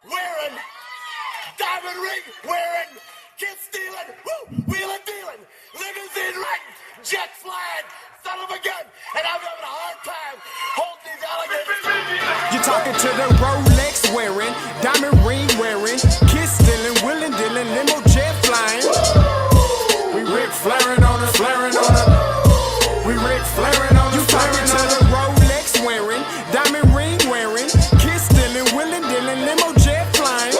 wearing, diamond ring wearing, kid stealing, wheeling dealing, limousine riding, jet flying, son of a gun, and I'm having a hard time holding these alligators. You're talking to the Rolex wearing, diamond ring wearing, kid stealing, wheeling dealing, limo jet flying. We Ric Flairing on it, flaring on it. We Ric Flairing on it. You talking to the Rolex wearing, diamond ring wearing, kid stealing, wheeling dealing, limo jet flying.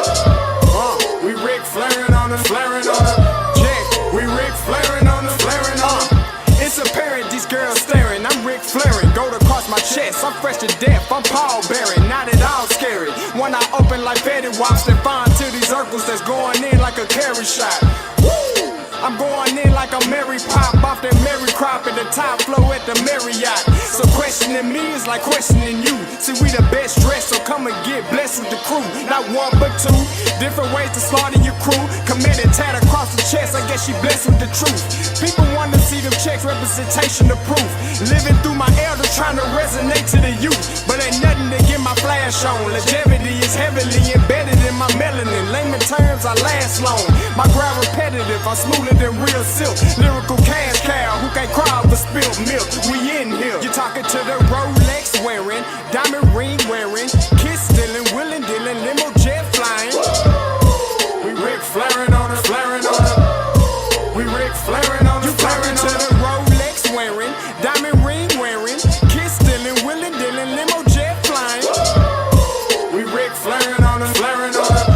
We Ric Flairing on it, flaring on it. Jack, we Ric Flairing on it, flaring on it. It's apparent these girls staring. I'm Ric Flairing, gold across my chest. I'm fresh to death. I'm Paul Bearing, not at all scary. When I open like Betty Wops, then find to these circles that's going in like a carry shot. Woo! I'm going in like a Mary Pop off that Mary crop at the top flow at the Marriott. So questioning me is like questioning you. See, we the best dressed, so come and get blessed with the crew. Not one but two, different ways to slaughter your crew. Committed tat across the chest, I guess she blessed with the truth. People want to see them checks, representation of proof. Living through my elders trying to resonate to the youth. But ain't nothing to get my flash on. Longevity is heavily embedded in my melanin. Layman terms, I last long. My ground repetitive, I'm smoother than real silk. Lyrical cash cow who can't cry over spilled milk. We in here. You're talking to the Rolex wearing, diamond ring wearing, kiss stealing, wheeling dealing, limo jet flying. We Ric Flairing on it, flaring on it. We Ric Flairing on it, flaring on it. You talking to the Rolex wearing, diamond ring wearing, kiss stealing, wheeling dealing, limo jet flying. We Ric Flairing on it, flaring on it.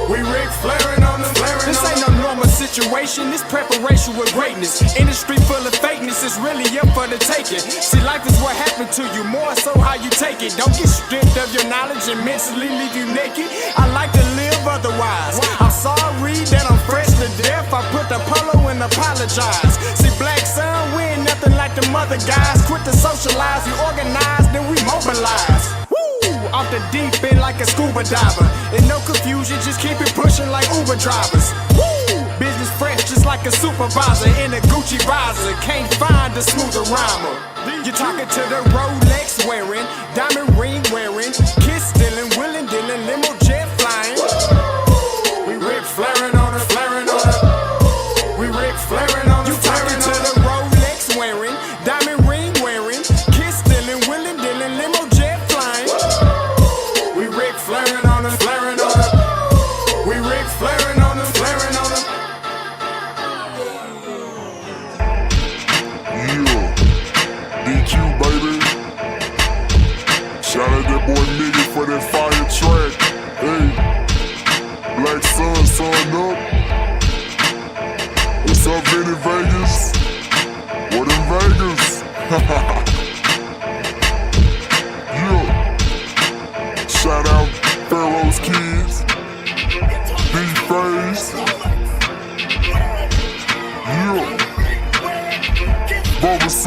We Ric Flairing on it, flaring on it. This ain't no normal situation, this preparation with greatness. Industry full of fakeness, it's really up for the taking. See, life is what happened to you, more so how you take it. Don't get stripped of your knowledge and mentally leave you naked. I like to live otherwise. I'm sorry that I'm fresh to death. I put the polo and apologize. See, black son, we ain't nothing like the mother guys. Quit to socialize, we organize, then we mobilize. Off the deep end like a scuba diver. And no confusion, just keep it pushing like Uber drivers. Woo! Business fresh just like a supervisor in a Gucci visor. Can't find a smoother rhymer. You're talking to the Rolex wearing, diamond ring wearing, kiss stealing, wheeling dealing, limo jet flying. We Ric Flairing on it, flaring on it. We Ric Flairing on it. You talking to the Rolex wearing, diamond ring wearing, kiss stealing, wheeling dealing, limo jet flying. We Ric Flairing on it, flaring on it. We Ric Flairing on it, flaring on it. Yeah, DQ baby. Shout out that boy Nigga for that fire track. Hey, Black Sun, sun up. What's up, Vinny Vegas? What in Vegas? Yeah. Shout out Pharaoh's Kids, D-Phase, yeah, Bubba C,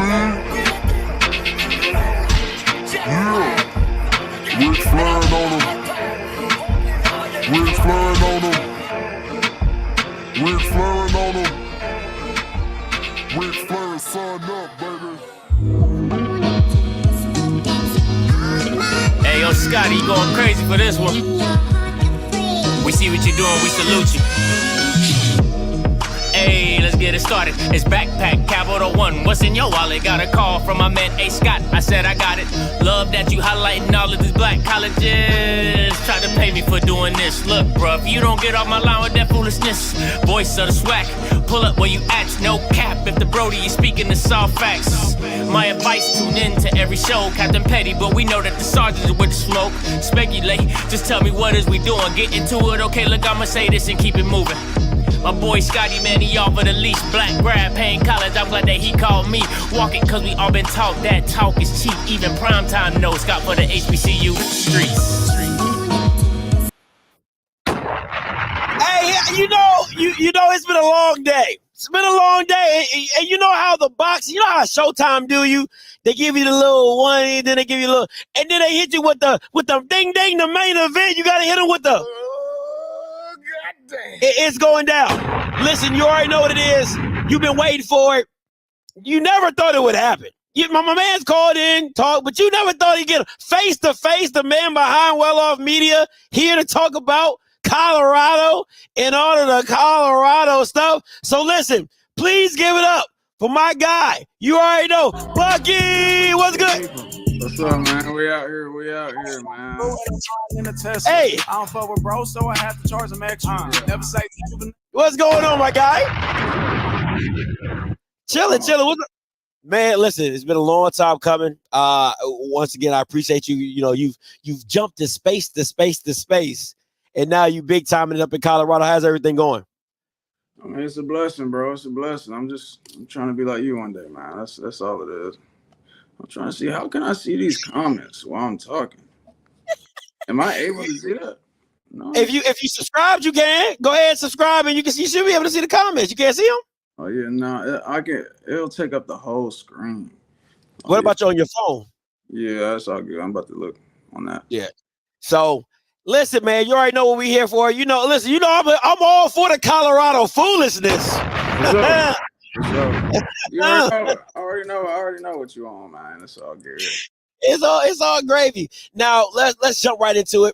yeah, Ric Flairing on them, Ric Flairing on them, Ric Flairing on them, Ric Flairing, son up, baby. Hey, yo, Scotty, you going crazy for this one. We see what you're doing, we salute you. Hey, let's get it started. It's Backpack Capital One. What's in your wallet? Got a call from my man A. Scott. I said I got it. Love that you highlighting all of these black colleges. Try to pay me for doing this. Look, bruh, if you don't get off my line with that foolishness, voice of the swag, pull up where you at. No cap if the Brody is speaking the soft facts. My advice, tune in to every show. Captain Petty, but we know that the sergeant is with the smoke. Speculate, just tell me what is we doing. Get into it, okay, look, I'ma say this and keep it moving. My boy Scotty, man, he offered a leash. Black grad, paying college, I'm glad that he called me. Walking cause we all been taught that talk is cheap. Even primetime knows Scott for the HBCU streets. Hey, you know, it's been a long day. It's been a long day, and you know how the box, you know how Showtime do you? They give you the little one, and then they give you a little, and then they hit you with the ding ding, the main event. You gotta hit them with the. It's going down. Listen, you already know what it is. You've been waiting for it. You never thought it would happen. my man's called in, talk, but you never thought he'd get face to face the man behind Well Off Media here to talk about Colorado and all of the Colorado stuff. So listen, please give it up for my guy. You already know, Bucky. What's good? What's up, man? We out here, man. Hey, I don't fuck with bro, so I have to charge him extra. Never say what's going on, my guy? Chilling. What's up? Man, listen, it's been a long time coming. Once again, I appreciate you. You know, you've jumped to space, and now you big timing it up in Colorado. How's everything going? I mean, it's a blessing, bro. It's a blessing. I'm trying to be like you one day, man. That's all it is. I'm trying to see, how can I see these comments while I'm talking? Am I able to see that? No. If you subscribed, you can go ahead and subscribe, and you should be able to see the comments. You can't see them. Oh yeah, no, it'll take up the whole screen. What about you on your phone? Yeah, that's all good. I'm about to look on that. Yeah. So listen, man, you already know what we're here for. You know, listen, I'm all for the Colorado foolishness. I already know what you on, man. It's all good. It's all gravy. Now let's jump right into it.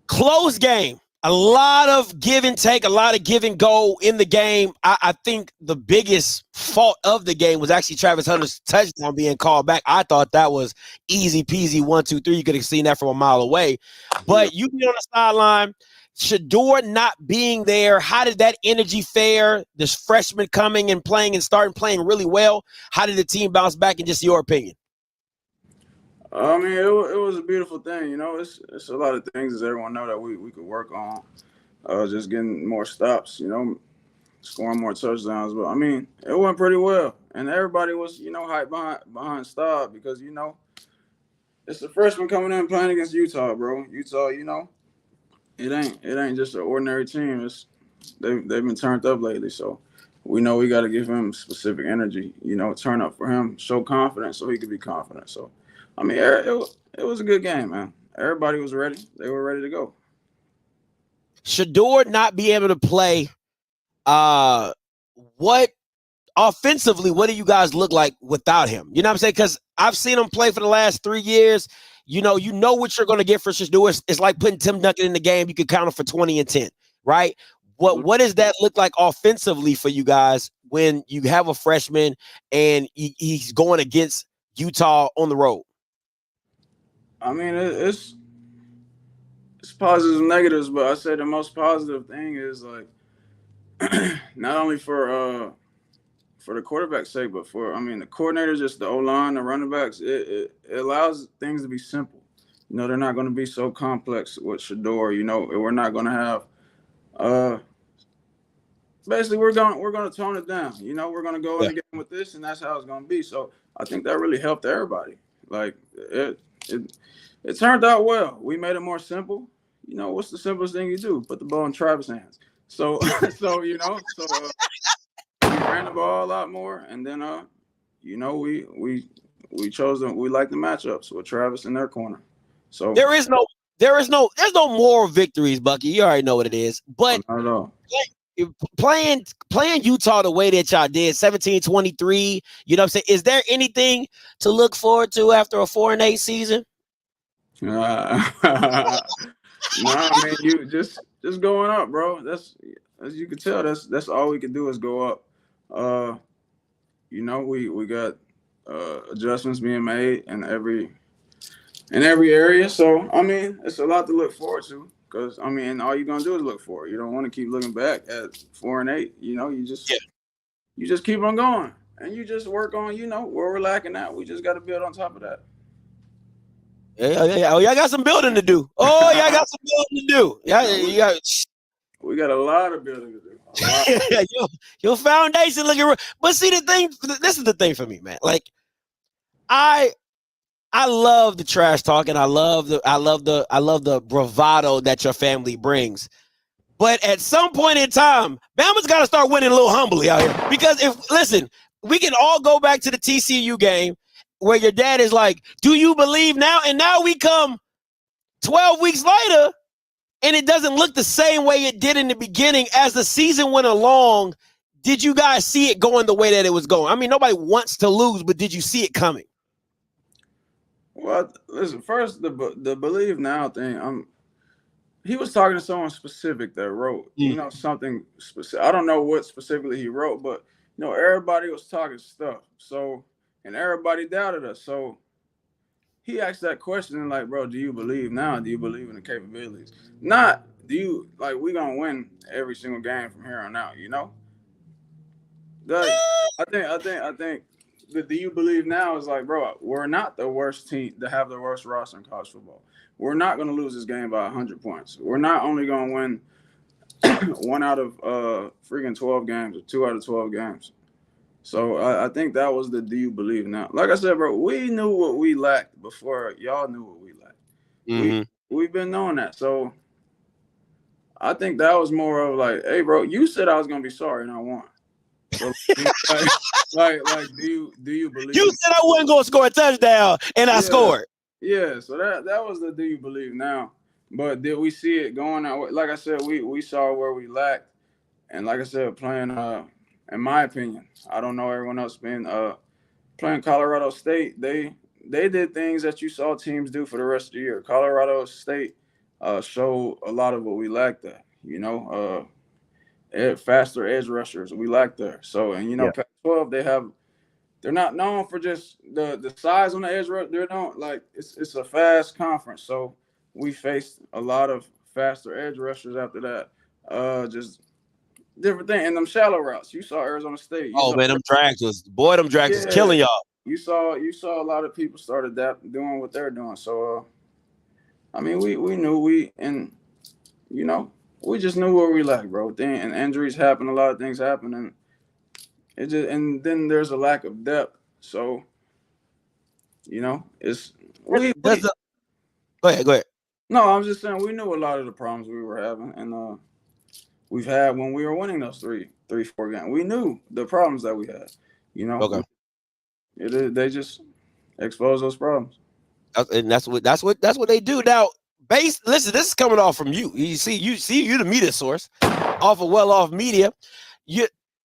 Close game. A lot of give and take, a lot of give and go in the game. I think the biggest fault of the game was actually Travis Hunter's touchdown being called back. I thought that was easy peasy, 1, 2, 3. You could have seen that from a mile away. But you be on the sideline, Shedeur not being there. How did that energy fare? This freshman coming and playing and starting playing really well. How did the team bounce back, in just your opinion? I mean, it was a beautiful thing. You know, it's a lot of things, as everyone know, that we could work on. Just getting more stops, you know, scoring more touchdowns. But I mean, it went pretty well, and everybody was, you know, hyped behind Staub because, you know, it's a freshman coming in playing against Utah, bro. Utah, you know, it ain't just an ordinary team. They've been turned up lately, so we know we got to give him specific energy. You know, turn up for him, show confidence, so he could be confident. So. I mean, it was a good game, man. Everybody was ready. They were ready to go. Shedeur not be able to play. What offensively, what do you guys look like without him? You know what I'm saying? Because I've seen him play for the last 3 years. You know what you're going to get for Shedeur. It's like putting Tim Duncan in the game. You could count him for 20 and 10, right? What does that look like offensively for you guys when you have a freshman and he's going against Utah on the road? I mean, it's positives and negatives, but I say the most positive thing is, like, not only for the quarterback's sake, but the coordinators, just the O-line, the running backs, it allows things to be simple. You know, they're not going to be so complex with Shedeur. You know, we're not going to have basically we're going to tone it down. You know, we're going to go in the game with this, and that's how it's going to be. So I think that really helped everybody. Like, it turned out well. We made it more simple. You know, what's the simplest thing you do? Put the ball in Travis' hands. So we ran the ball a lot more, and then you know, we chose them. We like the matchups with Travis in their corner. So there's no moral victories, Bucky. You already know what it is. But not at all. Playing Utah the way that y'all did, 17-23, you know what I'm saying? Is there anything to look forward to after a 4-8 season? No, I mean, you just going up, bro. That's, as you can tell, that's all we can do is go up. You know, we got adjustments being made in every area. So I mean, it's a lot to look forward to. Because, I mean, all you're going to do is look forward. You don't want to keep looking back at 4-8. You know, you just keep on going. And you just work on, you know, where we're lacking at. We just got to build on top of that. Yeah. Oh, y'all got some building to do. We got a lot of building to do. Your foundation looking. But see, this is the thing for me, man. Like, I love the trash talk, and I love the bravado that your family brings. But at some point in time, Bama's got to start winning a little humbly out here. Because we can all go back to the TCU game where your dad is like, "Do you believe now?" And now we come 12 weeks later, and it doesn't look the same way it did in the beginning. As the season went along, did you guys see it going the way that it was going? I mean, nobody wants to lose, but did you see it coming? Well, listen. First, the believe now thing. He was talking to someone specific that wrote, something specific. I don't know what specifically he wrote, but everybody was talking stuff. So, and everybody doubted us. So, he asked that question and like, bro, do you believe now? Do you believe in the capabilities? Not do you like we gonna win every single game from here on out? Like, I think the do you believe now is like, bro, we're not the worst team to have the worst roster in college football. We're not going to lose this game by 100 points. We're not only going to win 1 out of freaking 12 games or 2 out of 12 games. So I think that was the do you believe now. Like I said, bro, we knew what we lacked before y'all knew what we lacked. We've been knowing that. So I think that was more of like, hey, bro, you said I was going to be sorry and I won. So, like, do you believe? You said I wasn't going to score a touchdown and I scored. Yeah, so that was the do you believe now. But did we see it going that way? Like I said, we saw where we lacked. And like I said, playing in my opinion, I don't know everyone else being playing Colorado State, they did things that you saw teams do for the rest of the year. Colorado State showed a lot of what we lacked there, faster edge rushers. We lacked there. So Pac-12, they're not known for just the size on the edge. They're not like it's a fast conference. So we faced a lot of faster edge rushers after that. Just different thing. And them shallow routes. You saw Arizona State. Them drags was killing y'all. You saw a lot of people start doing what they're doing. So I mean we knew we just knew where we lacked, bro. And injuries happen, a lot of things happen, and then there's a lack of depth. So, it's Go ahead. No, I'm just saying we knew a lot of the problems we were having, and we've had when we were winning those 3-4 games. We knew the problems that we had. Okay. They just expose those problems. And that's what they do now. Listen, this is coming off from you. You the media source off of Well Off Media.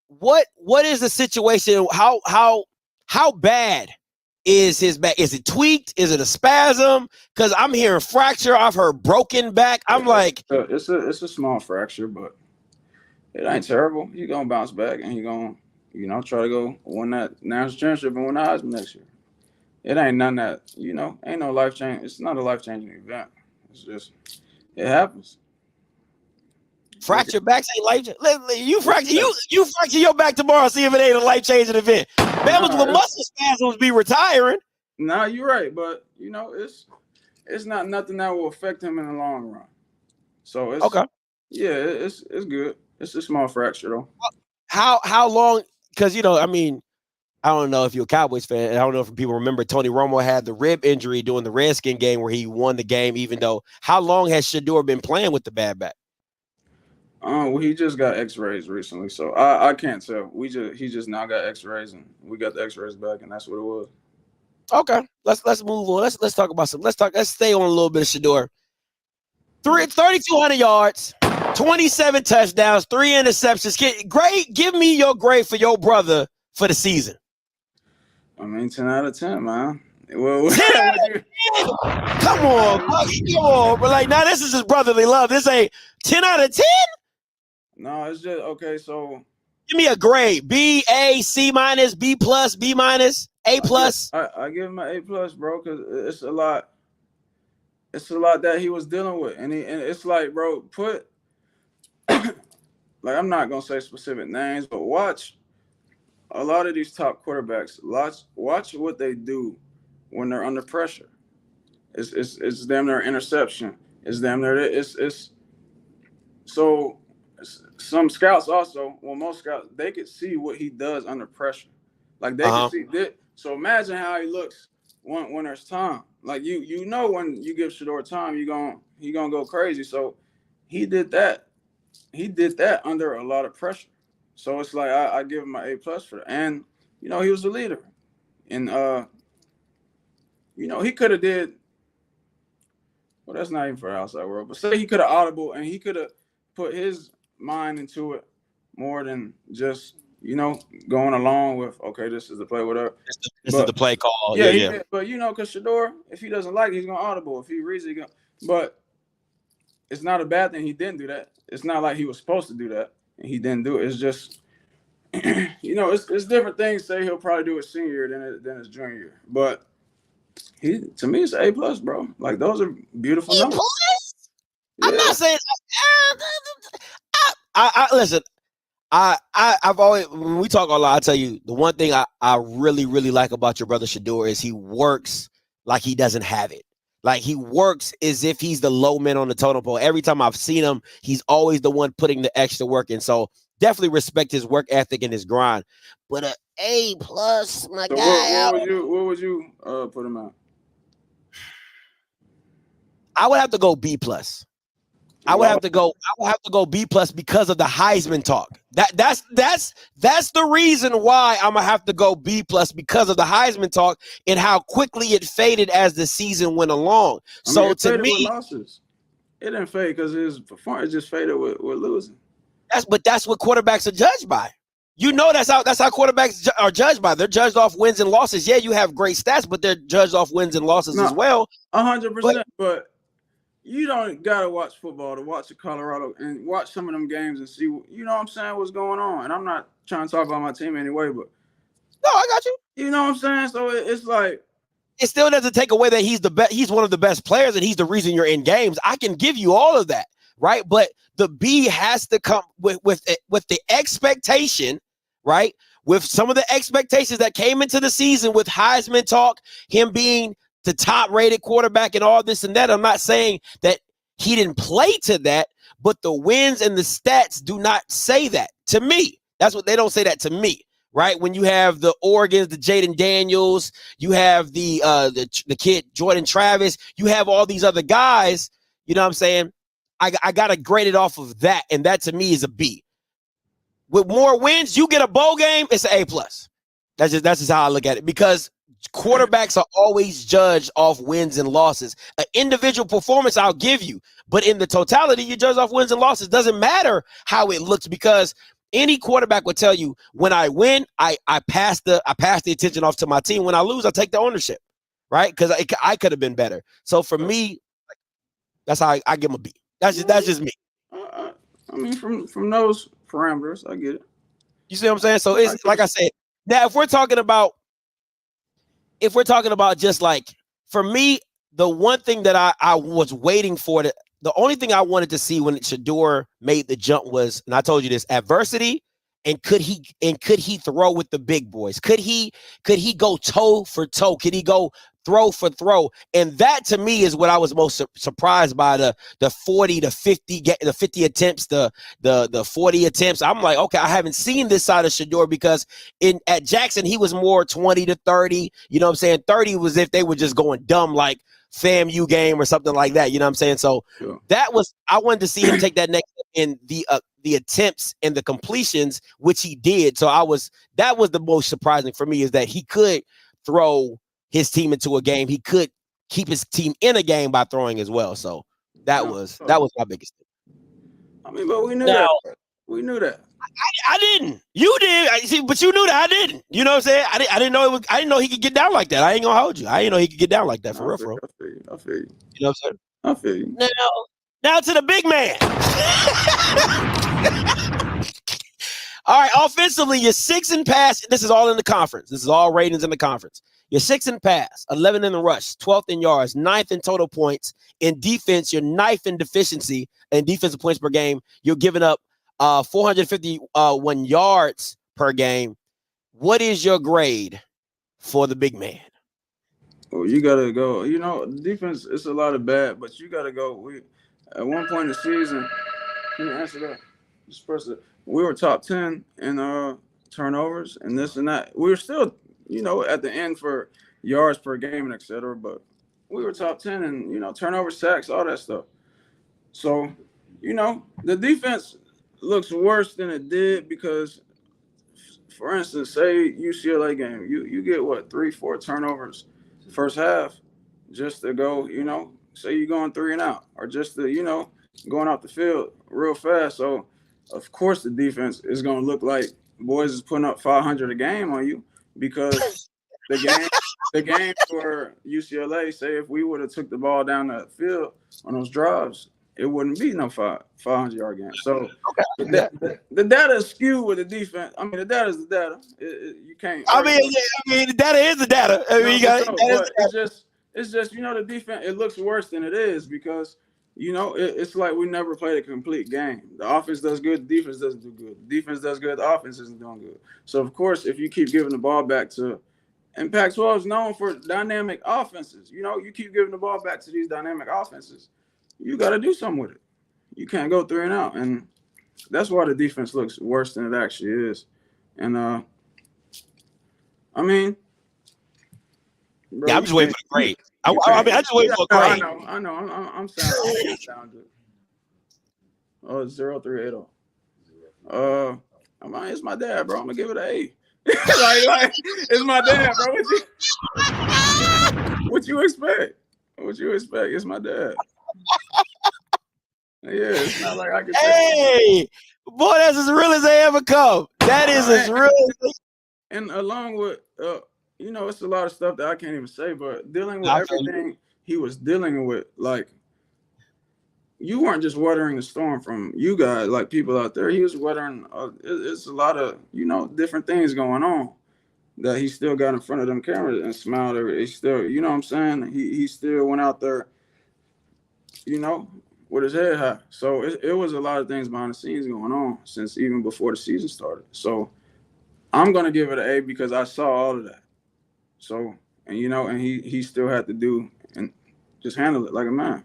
What is the situation? How bad is his back? Is it tweaked? Is it a spasm? Because I'm hearing fracture. I've heard broken back. I'm like, it's a small fracture, but it ain't terrible. He's gonna bounce back and he's gonna try to go win that national championship and win the Heisman next year. It ain't none that ain't no life change. It's not a life changing event. It's just it happens. Fracture backs ain't life. You fracture your back tomorrow. See if it ain't a life changing event. Bama's with muscle spasms be retiring. Nah, you're right, but it's not nothing that will affect him in the long run. So it's okay. Yeah, it's good. It's a small fracture though. How long? Because I don't know if you're a Cowboys fan. I don't know if people remember Tony Romo had the rib injury during the Redskin game where he won the game. Even though, how long has Shedeur been playing with the bad back? Well, he just got X-rays recently, so I can't tell. He just now got X-rays, and we got the X-rays back, and that's what it was. Okay, let's move on. Let's talk about some. Let's stay on a little bit of Shedeur. 3,200 yards, 27 touchdowns, 3 interceptions. Give me your grade for your brother for the season. I mean, 10 out of 10, man. Well, 10 out of 10. Come on, but now this is his brotherly love. This ain't 10 out of 10. No, it's just okay. So give me a grade: B, A, C minus, B plus, B minus, A plus. I give him an A plus, bro, because it's a lot. It's a lot that he was dealing with, and it's like, bro, like I'm not gonna say specific names, but watch a lot of these top quarterbacks. Watch what they do when they're under pressure. It's damn near interception. It's damn near it's so some scouts also. Well, most scouts they could see what he does under pressure. Like they can see that. So imagine how he looks when there's time. Like you know when you give Shedeur time, he gonna go crazy. So he did that. He did that under a lot of pressure. So it's like I give him an A plus for that. And he was a leader. And he could have did well, that's not even for the outside world, but say he could have audible and he could have put his mind into it more than just going along with, okay, this is the play, whatever. This is the play call. Yeah, Yeah. But because Shador, if he doesn't like it, he's gonna audible. If he reads it, but it's not a bad thing he didn't do that. It's not like he was supposed to do that and he didn't do it. It's just it's different things. Say he'll probably do it senior year than his junior year. But to me it's A+, bro. Like those are beautiful numbers. I'm not saying I listen. I've always, when we talk a lot, I tell you the one thing I really, really like about your brother Shador is he works like he doesn't have it. Like he works as if he's the low man on the totem pole. Every time I've seen him, he's always the one putting the extra work in. So definitely respect his work ethic and his grind. But an A+, my so guy. What would you put him at? I would have to go B+. I would have to go B+ because of the Heisman talk. That's the reason why I'm gonna have to go B+ because of the Heisman talk and how quickly it faded as the season went along. So to me, losses. It didn't fade because his performance just faded with losing. That's what quarterbacks are judged by. That's how quarterbacks are judged by. They're judged off wins and losses. Yeah, you have great stats, but they're judged off wins and losses as well. 100%. But you don't gotta watch football to watch the Colorado and watch some of them games and see, what I'm saying, what's going on. And I'm not trying to talk about my team anyway, but no, I got you. You know what I'm saying? So it's like it still doesn't take away that he's the best. He's one of the best players, and he's the reason you're in games. I can give you all of that, right? But the B has to come with the expectation, right? With some of the expectations that came into the season with Heisman talk, him being the top-rated quarterback and all this and that. I'm not saying that he didn't play to that, but the wins and the stats do not say that to me. That's what they don't say that to me, right? When you have the Oregons, the Jaden Daniels, you have the kid Jordan Travis, you have all these other guys. You know what I'm saying? I gotta grade it off of that, and that to me is a B. With more wins, you get a bowl game, it's an A+. That's just how I look at it, because quarterbacks are always judged off wins and losses. An individual performance I'll give you, but in the totality, you judge off wins and losses. Doesn't matter how it looks, because any quarterback would tell you, when I win, I pass the attention off to my team. When I lose, I take the ownership, right? Because I could have been better. So for me, that's how I give him a B. That's just me. I mean, from those parameters, I get it. You see what I'm saying? So it's like I said. Now, if we're talking about just like, for me, the one thing that I was waiting for, the only thing I wanted to see when Shador made the jump was, and I told you this, adversity, and could he throw with the big boys? Could he go toe for toe? Could he go throw for throw? And that to me is what I was most surprised by, the 40 to 50, the 50 attempts, the 40 attempts. I'm like, okay, I haven't seen this side of Shador, because at Jackson he was more 20 to 30. You know what I'm saying? 30 was if they were just going dumb, like FAMU game or something like that. You know what I'm saying? So sure. I wanted to see him take that next step in the attempts and the completions, which he did. So that was the most surprising for me, is that he could throw his team into a game. He could keep his team in a game by throwing as well. So that was my biggest thing. I mean, but we knew that. We knew that. I didn't. You did. But you knew that I didn't. You know what I'm saying? I didn't know I didn't know he could get down like that. I ain't gonna hold you. I didn't know he could get down like that, for real. I feel you. You know what I'm saying? I feel you. Now to the big man. All right, offensively, you're 6 in pass. This is all in the conference. This is all ratings in the conference. You're 6 in pass, 11 in the rush, 12th in yards, 9th in total points. In defense, you're 9th in deficiency and defensive points per game. You're giving up 451 yards per game. What is your grade for the big man? Oh, you gotta go. Defense, it's a lot of bad, but you gotta go. At one point in the season, can you answer that? This person, we were top 10 in turnovers and this and that. We were still, at the end for yards per game and et cetera, but we were top 10 in, turnover, sacks, all that stuff. So, the defense looks worse than it did because, for instance, say UCLA game, you get 3-4 turnovers first half just to go, say you're going 3 and out, or just to, going off the field real fast. So, of course, the defense is going to look like boys is putting up 500 a game on you because the game for UCLA, say if we would have took the ball down the field on those drives, it wouldn't be no 500-yard game. So the data is skewed with the defense. I mean, the data is the data. You can't. I mean, the data is the data. I mean, it's just the defense. It looks worse than it is because it's like we never played a complete game. The offense does good, the defense doesn't do good. The defense does good, the offense isn't doing good. So of course, if you keep giving the ball back to, and Pac-12 is known for dynamic offenses. You keep giving the ball back to these dynamic offenses, you got to do something with it. You can't go 3 and out, and that's why the defense looks worse than it actually is. And I mean, bro, yeah, I'm just waiting for the grade. I just waiting for a grade. I know. I'm sounding. Oh, 0380. It's my dad, bro. I'm gonna give it an A. like, it's my dad, bro. What you expect? It's my dad. Yeah, it's not like I can. Hey, boy, that's as real as they ever come. That is as real as. And along with, it's a lot of stuff that I can't even say, but dealing with everything he was dealing with, like, you weren't just weathering the storm from you guys, like people out there. He was weathering. It's a lot of different things going on that he still got in front of them cameras and smiled. He still, you know what I'm saying? He still went out there, with his head high. So it was a lot of things behind the scenes going on since even before the season started. So I'm gonna give it an A because I saw all of that. So and he still had to do and just handle it like a man.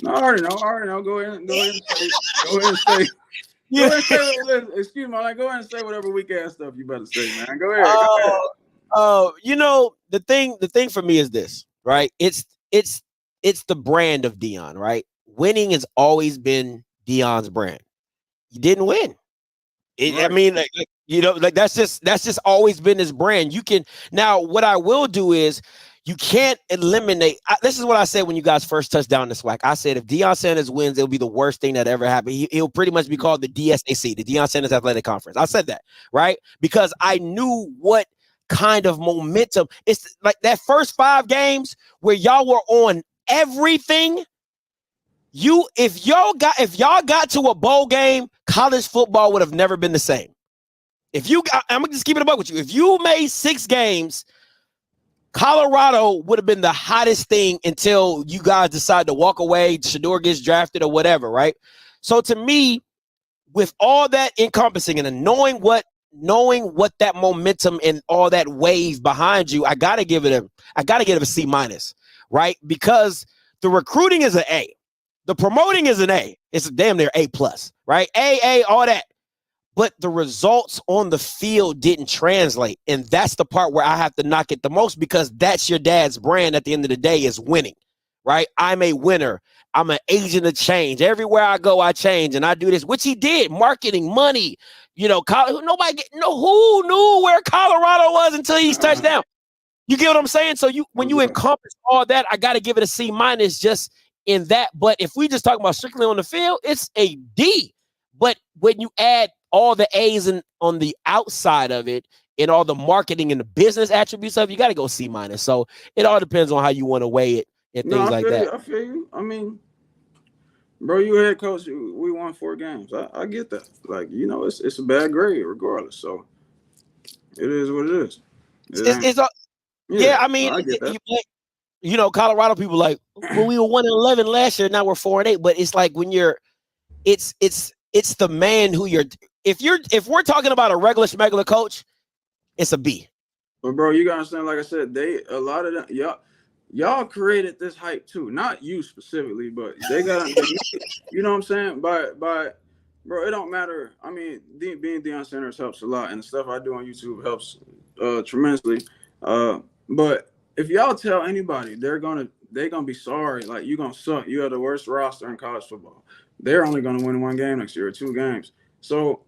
No, I already know. Go ahead and say. Excuse me, go ahead and say whatever weak ass stuff you better say, man. Go ahead. The thing for me is this, right? It's the brand of Deion, right? Winning has always been Deion's brand. You didn't win. Right. I mean, that's just always been his brand. You can now. What I will do is you can't eliminate. This is what I said when you guys first touched down the SWAC. I said if Deion Sanders wins, it'll be the worst thing that ever happened. He'll pretty much be called the DSAC, the Deion Sanders Athletic Conference. I said that, right? Because I knew what kind of momentum. It's like that first 5 games where y'all were on everything. If y'all got to a bowl game, college football would have never been the same. I'm gonna just keep it above with you. If you made 6 games, Colorado would have been the hottest thing until you guys decide to walk away, Shador gets drafted or whatever, right? So to me, with all that encompassing and knowing what that momentum and all that wave behind you, I gotta give it a C-, right? Because the recruiting is an A. The promoting is an A. It's a damn near A+, right? A, all that. But the results on the field didn't translate. And that's the part where I have to knock it the most because that's your dad's brand at the end of the day is winning, right? I'm a winner. I'm an agent of change. Everywhere I go, I change and I do this, which he did. Marketing, money, who knew where Colorado was until he's touched down. You get what I'm saying? So when you encompass all that, I got to give it a C- just in that. But if we just talk about strictly on the field, it's a D. But when you add all the A's on the outside of it and all the marketing and the business attributes of it, you got to go C-. So it all depends on how you want to weigh it and things like that. I feel you. I mean, bro, you head coach. We won 4 games. I get that. Like, it's a bad grade regardless. So it is what it is. I mean, I get that. Colorado people like, well, we were 1-11 last year. Now we're 4-8. But it's like when it's the man who if we're talking about a regular schmegular coach, it's a B. But bro, you gotta understand, like I said, a lot of them, y'all created this hype too. Not you specifically, but they got you know what I'm saying? But bro, it don't matter. I mean, being Deion Sanders helps a lot, and the stuff I do on YouTube helps tremendously. But if y'all tell anybody they're gonna be sorry, like you're gonna suck, you have the worst roster in college football. They're only gonna win 1 game next year or 2 games. So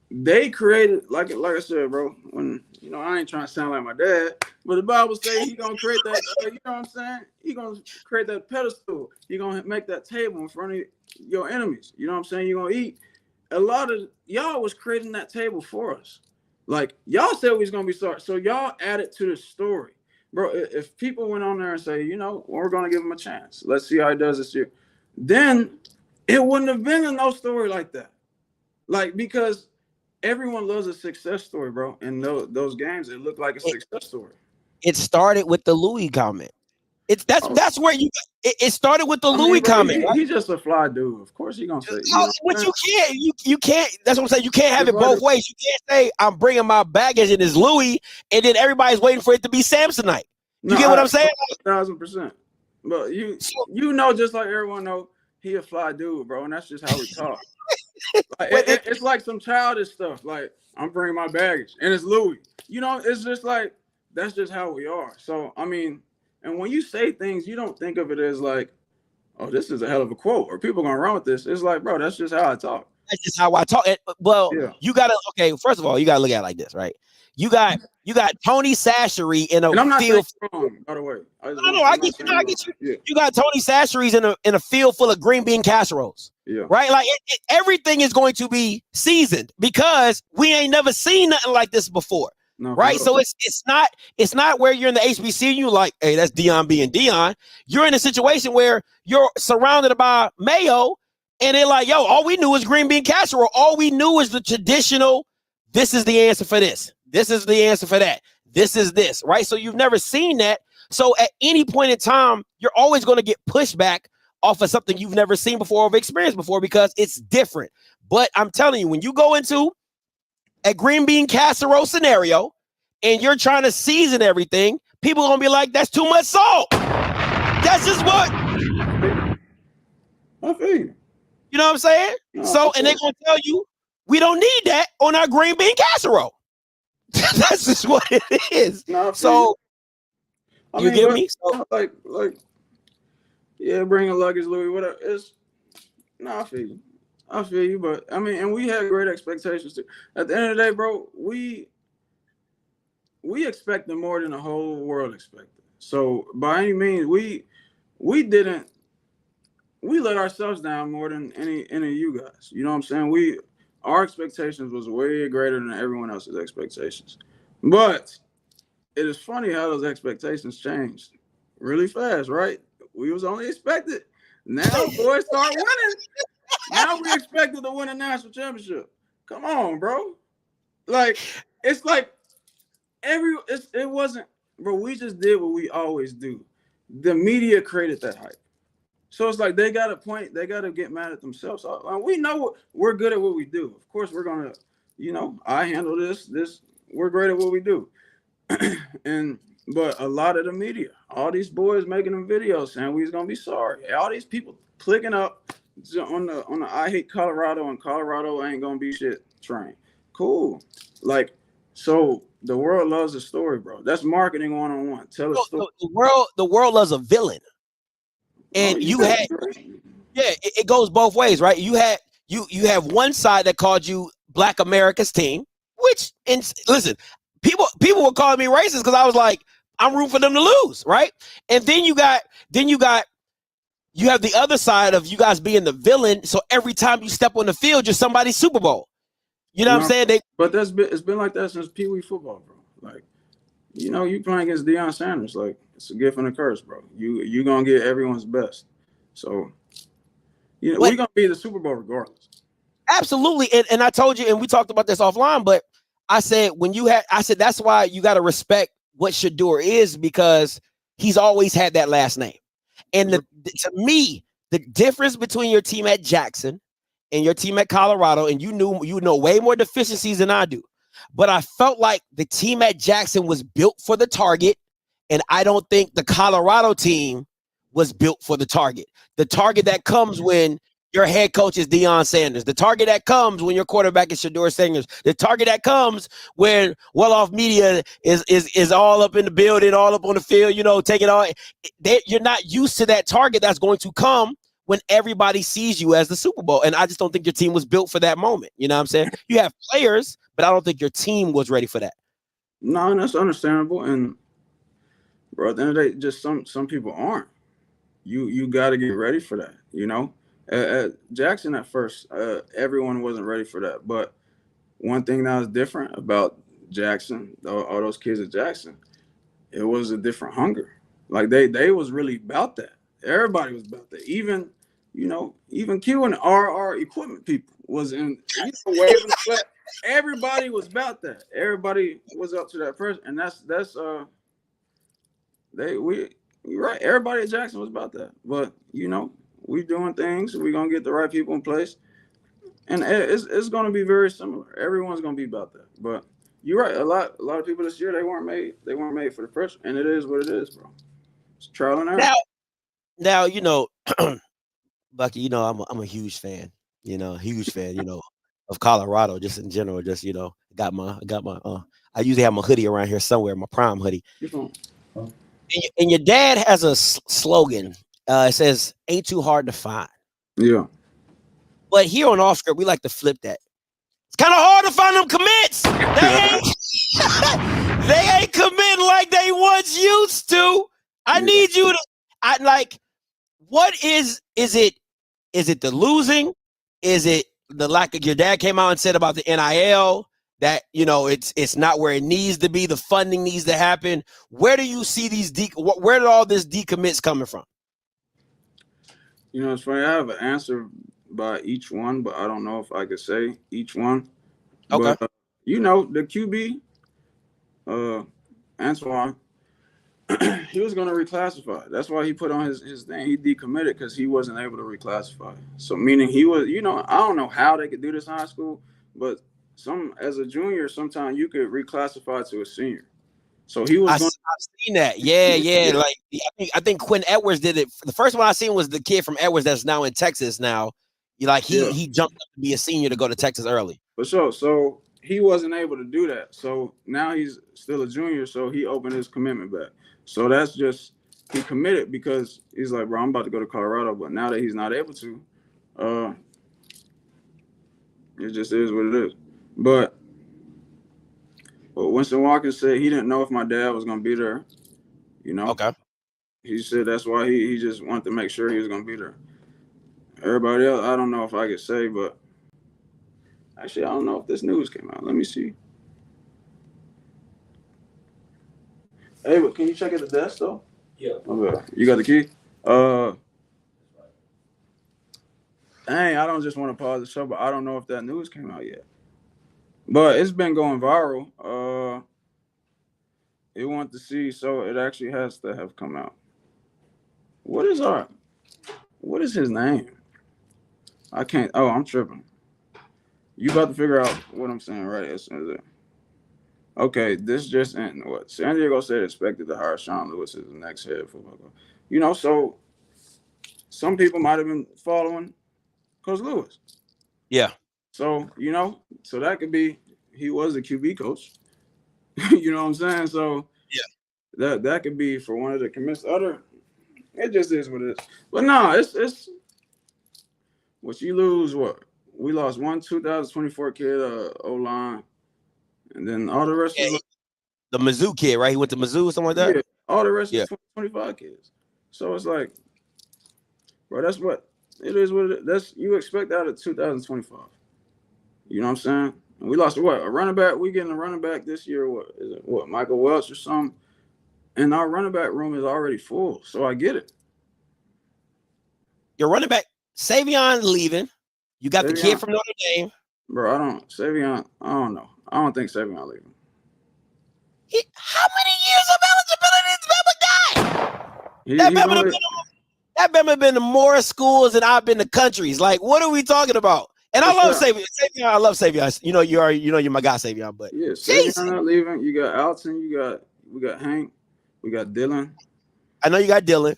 they created, like I said, bro. When I ain't trying to sound like my dad, but the Bible says he gonna create that. You know what I'm saying? He gonna create that pedestal. He gonna make that table in front of your enemies. You know what I'm saying? You're gonna eat, a lot of y'all was creating that table for us. Like y'all said we was gonna be sorry, so y'all added to the story, bro. If people went on there and say, you know, we're gonna give him a chance, let's see how he does this year, then it wouldn't have been a no story like that. Like because everyone loves a success story, bro. And those games, it looked like a success story. It started with the Louis comment. That's where it started with the Louis bro, comment. He's just a fly dude. Of course he gonna say. But you can't. That's what I'm saying. You can't have it both ways. You can't say I'm bringing my baggage and it's Louis, and then everybody's waiting for it to be Samsonite. You get what I'm saying? 1,000%. But you know, just like everyone know, he a fly dude, bro, and that's just how we talk. Like, it's like some childish stuff. Like I'm bringing my baggage, and it's Louis. You know, it's just like that's just how we are. So I mean. And when you say things, you don't think of it as like, oh, this is a hell of a quote, or people gonna run with this. It's like, bro, that's just how I talk. That's just how I talk. Well, yeah. You gotta first of all, you gotta look at it like this, right? You got Tony Sashery in a and I'm not field. Wrong, by the way. No, I get you. I get you. Yeah. You got Tony Sashery's in a field full of green bean casseroles. Yeah. Right? Like everything is going to be seasoned because we ain't never seen nothing like this before. No, right. So it's not where you're in the HBCU like, hey, that's Dion being Dion. You're in a situation where you're surrounded by mayo, and they're like, yo, all we knew is green bean casserole. All we knew is the traditional. This is the answer for this. This is the answer for that. This is this. Right. So you've never seen that. So at any point in time, you're always going to get pushback off of something you've never seen before or experienced before because it's different. But I'm telling you, when you go into a green bean casserole scenario and you're trying to season everything, people are going to be like, that's too much salt. That's just what. I feel you. You know what I'm saying? No, and they're going to tell you, we don't need that on our green bean casserole. That's just what it is. No, so, you get me? So, like, yeah, bring a luggage, Louis, whatever. I feel you, but I mean, and we had great expectations too. At the end of the day, bro, we expected more than the whole world expected. So by any means, we let ourselves down more than any of you guys. You know what I'm saying? Our expectations was way greater than everyone else's expectations. But it is funny how those expectations changed really fast, right? We was only expected. Now boys start winning. Now we expected to win a national championship. Come on, bro. Like, it's like it wasn't, bro. We just did what we always do. The media created that hype. So it's like they got a point. They got to get mad at themselves. So, we know we're good at what we do. Of course, we're going to, I handle this. We're great at what we do. But a lot of the media, all these boys making them videos saying we was going to be sorry. All these people clicking up on the I hate Colorado and Colorado ain't gonna be shit train. Cool. Like, so the world loves a story, bro. That's marketing 101. Tell a story. The world loves a villain. And it goes both ways, right? You have one side that called you Black America's team, which, and listen, people were calling me racist because I was like, I'm rooting for them to lose, right? And then you have the other side of you guys being the villain. So every time you step on the field, you're somebody's Super Bowl. You know what I'm saying? But it's been like that since Pee Wee football, bro. Like, you playing against Deion Sanders, like it's a gift and a curse, bro. You gonna get everyone's best. So, we're gonna be the Super Bowl regardless. Absolutely. And I told you, and we talked about this offline, but I said that's why you got to respect what Shedeur is because he's always had that last name. And to me, the difference between your team at Jackson and your team at Colorado, and you know way more deficiencies than I do, but I felt like the team at Jackson was built for the target, and I don't think the Colorado team was built for the target. The target that comes when your head coach is Deion Sanders. The target that comes when your quarterback is Shedeur Sanders. The target that comes when well-off media is all up in the building, all up on the field, taking all. You're not used to that target that's going to come when everybody sees you as the Super Bowl. And I just don't think your team was built for that moment. You know what I'm saying? You have players, but I don't think your team was ready for that. No, that's understandable. And bro, at the end of the day, just some people aren't. You got to get ready for that, At Jackson at first, everyone wasn't ready for that. But one thing that was different about Jackson, all those kids at Jackson, it was a different hunger. Like they was really about that. Everybody was about that. Even even Q and RR equipment people was in waving the flag. Everybody was about that. Everybody was up to that person, and that's you're right. Everybody at Jackson was about that. But we doing things. We gonna get the right people in place, and it's gonna be very similar. Everyone's gonna be about that. But you're right. A lot of people this year they weren't made for the pressure, and it is what it is, bro. It's trial and error. Now Bucky. I'm a huge fan. Huge fan. Of Colorado, just in general. Just got my. I usually have my hoodie around here somewhere, my Prime hoodie. And your dad has a slogan. It says, "Ain't too hard to find." Yeah. But here on Offscript, we like to flip that. It's kind of hard to find them commits. They ain't committing like they once used to. I need you to. What is it? Is it the losing? Is it the lack of? Your dad came out and said about the NIL that it's not where it needs to be. The funding needs to happen. Where do you see these where did all this decommits coming from? It's funny. I have an answer by each one, but I don't know if I could say each one. Okay. But, the QB, Antoine, he was going to reclassify. That's why he put on his thing. He decommitted because he wasn't able to reclassify. So meaning he was, I don't know how they could do this in high school, but as a junior, sometimes you could reclassify to a senior. So he was. I've seen that. Yeah. Like I think Quinn Edwards did it. The first one I seen was the kid from Edwards that's now in Texas now. He jumped up to be a senior to go to Texas early. For sure. So he wasn't able to do that. So now he's still a junior. So he opened his commitment back. So that's just he committed because he's like, bro, I'm about to go to Colorado. But now that he's not able to, it just is what it is. But Winston Watkins said he didn't know if my dad was going to be there. Okay. He said that's why he just wanted to make sure he was going to be there. Everybody else, I don't know if I could say, but actually, I don't know if this news came out. Let me see. Hey, but can you check at the desk, though? Yeah. Okay. You got the key? Dang, I don't just want to pause the show, but I don't know if that news came out yet. But it's been going viral. It wanted to see, so it actually has to have come out. What is his name? I can't. Oh, I'm tripping. You about to figure out what I'm saying, right? As soon as okay, this just ended. What San Diego said expected to hire Sean Lewis as the next head of football. So some people might have been following Coach Lewis. Yeah. So so that could be he was the QB coach. You know what I'm saying? So yeah, that could be for one of the commits. It just is what it is. But no, it's what you lose. What we lost 2024 kid O-line, and then all the rest is the Mizzou kid, right? He went to Mizzou or something like that. Yeah, all the rest is 25 kids. So it's like, bro, that's what it is. What it is. You expect out of 2025. You know what I'm saying? And we lost a running back. We getting a running back this year. What is it? What Michael Welch or something? And our running back room is already full. So I get it. Your running back Savion leaving. You got the kid from Notre Dame. Bro, I don't know. I don't think Savion leaving. How many years of eligibility is that Bama been to more schools than I've been to countries. Like, what are we talking about? And I love Savion. I love Savion. You're my guy, Savion. But yeah, Savion not leaving. You got Alton. We got Hank. We got Dylan. I know you got Dylan.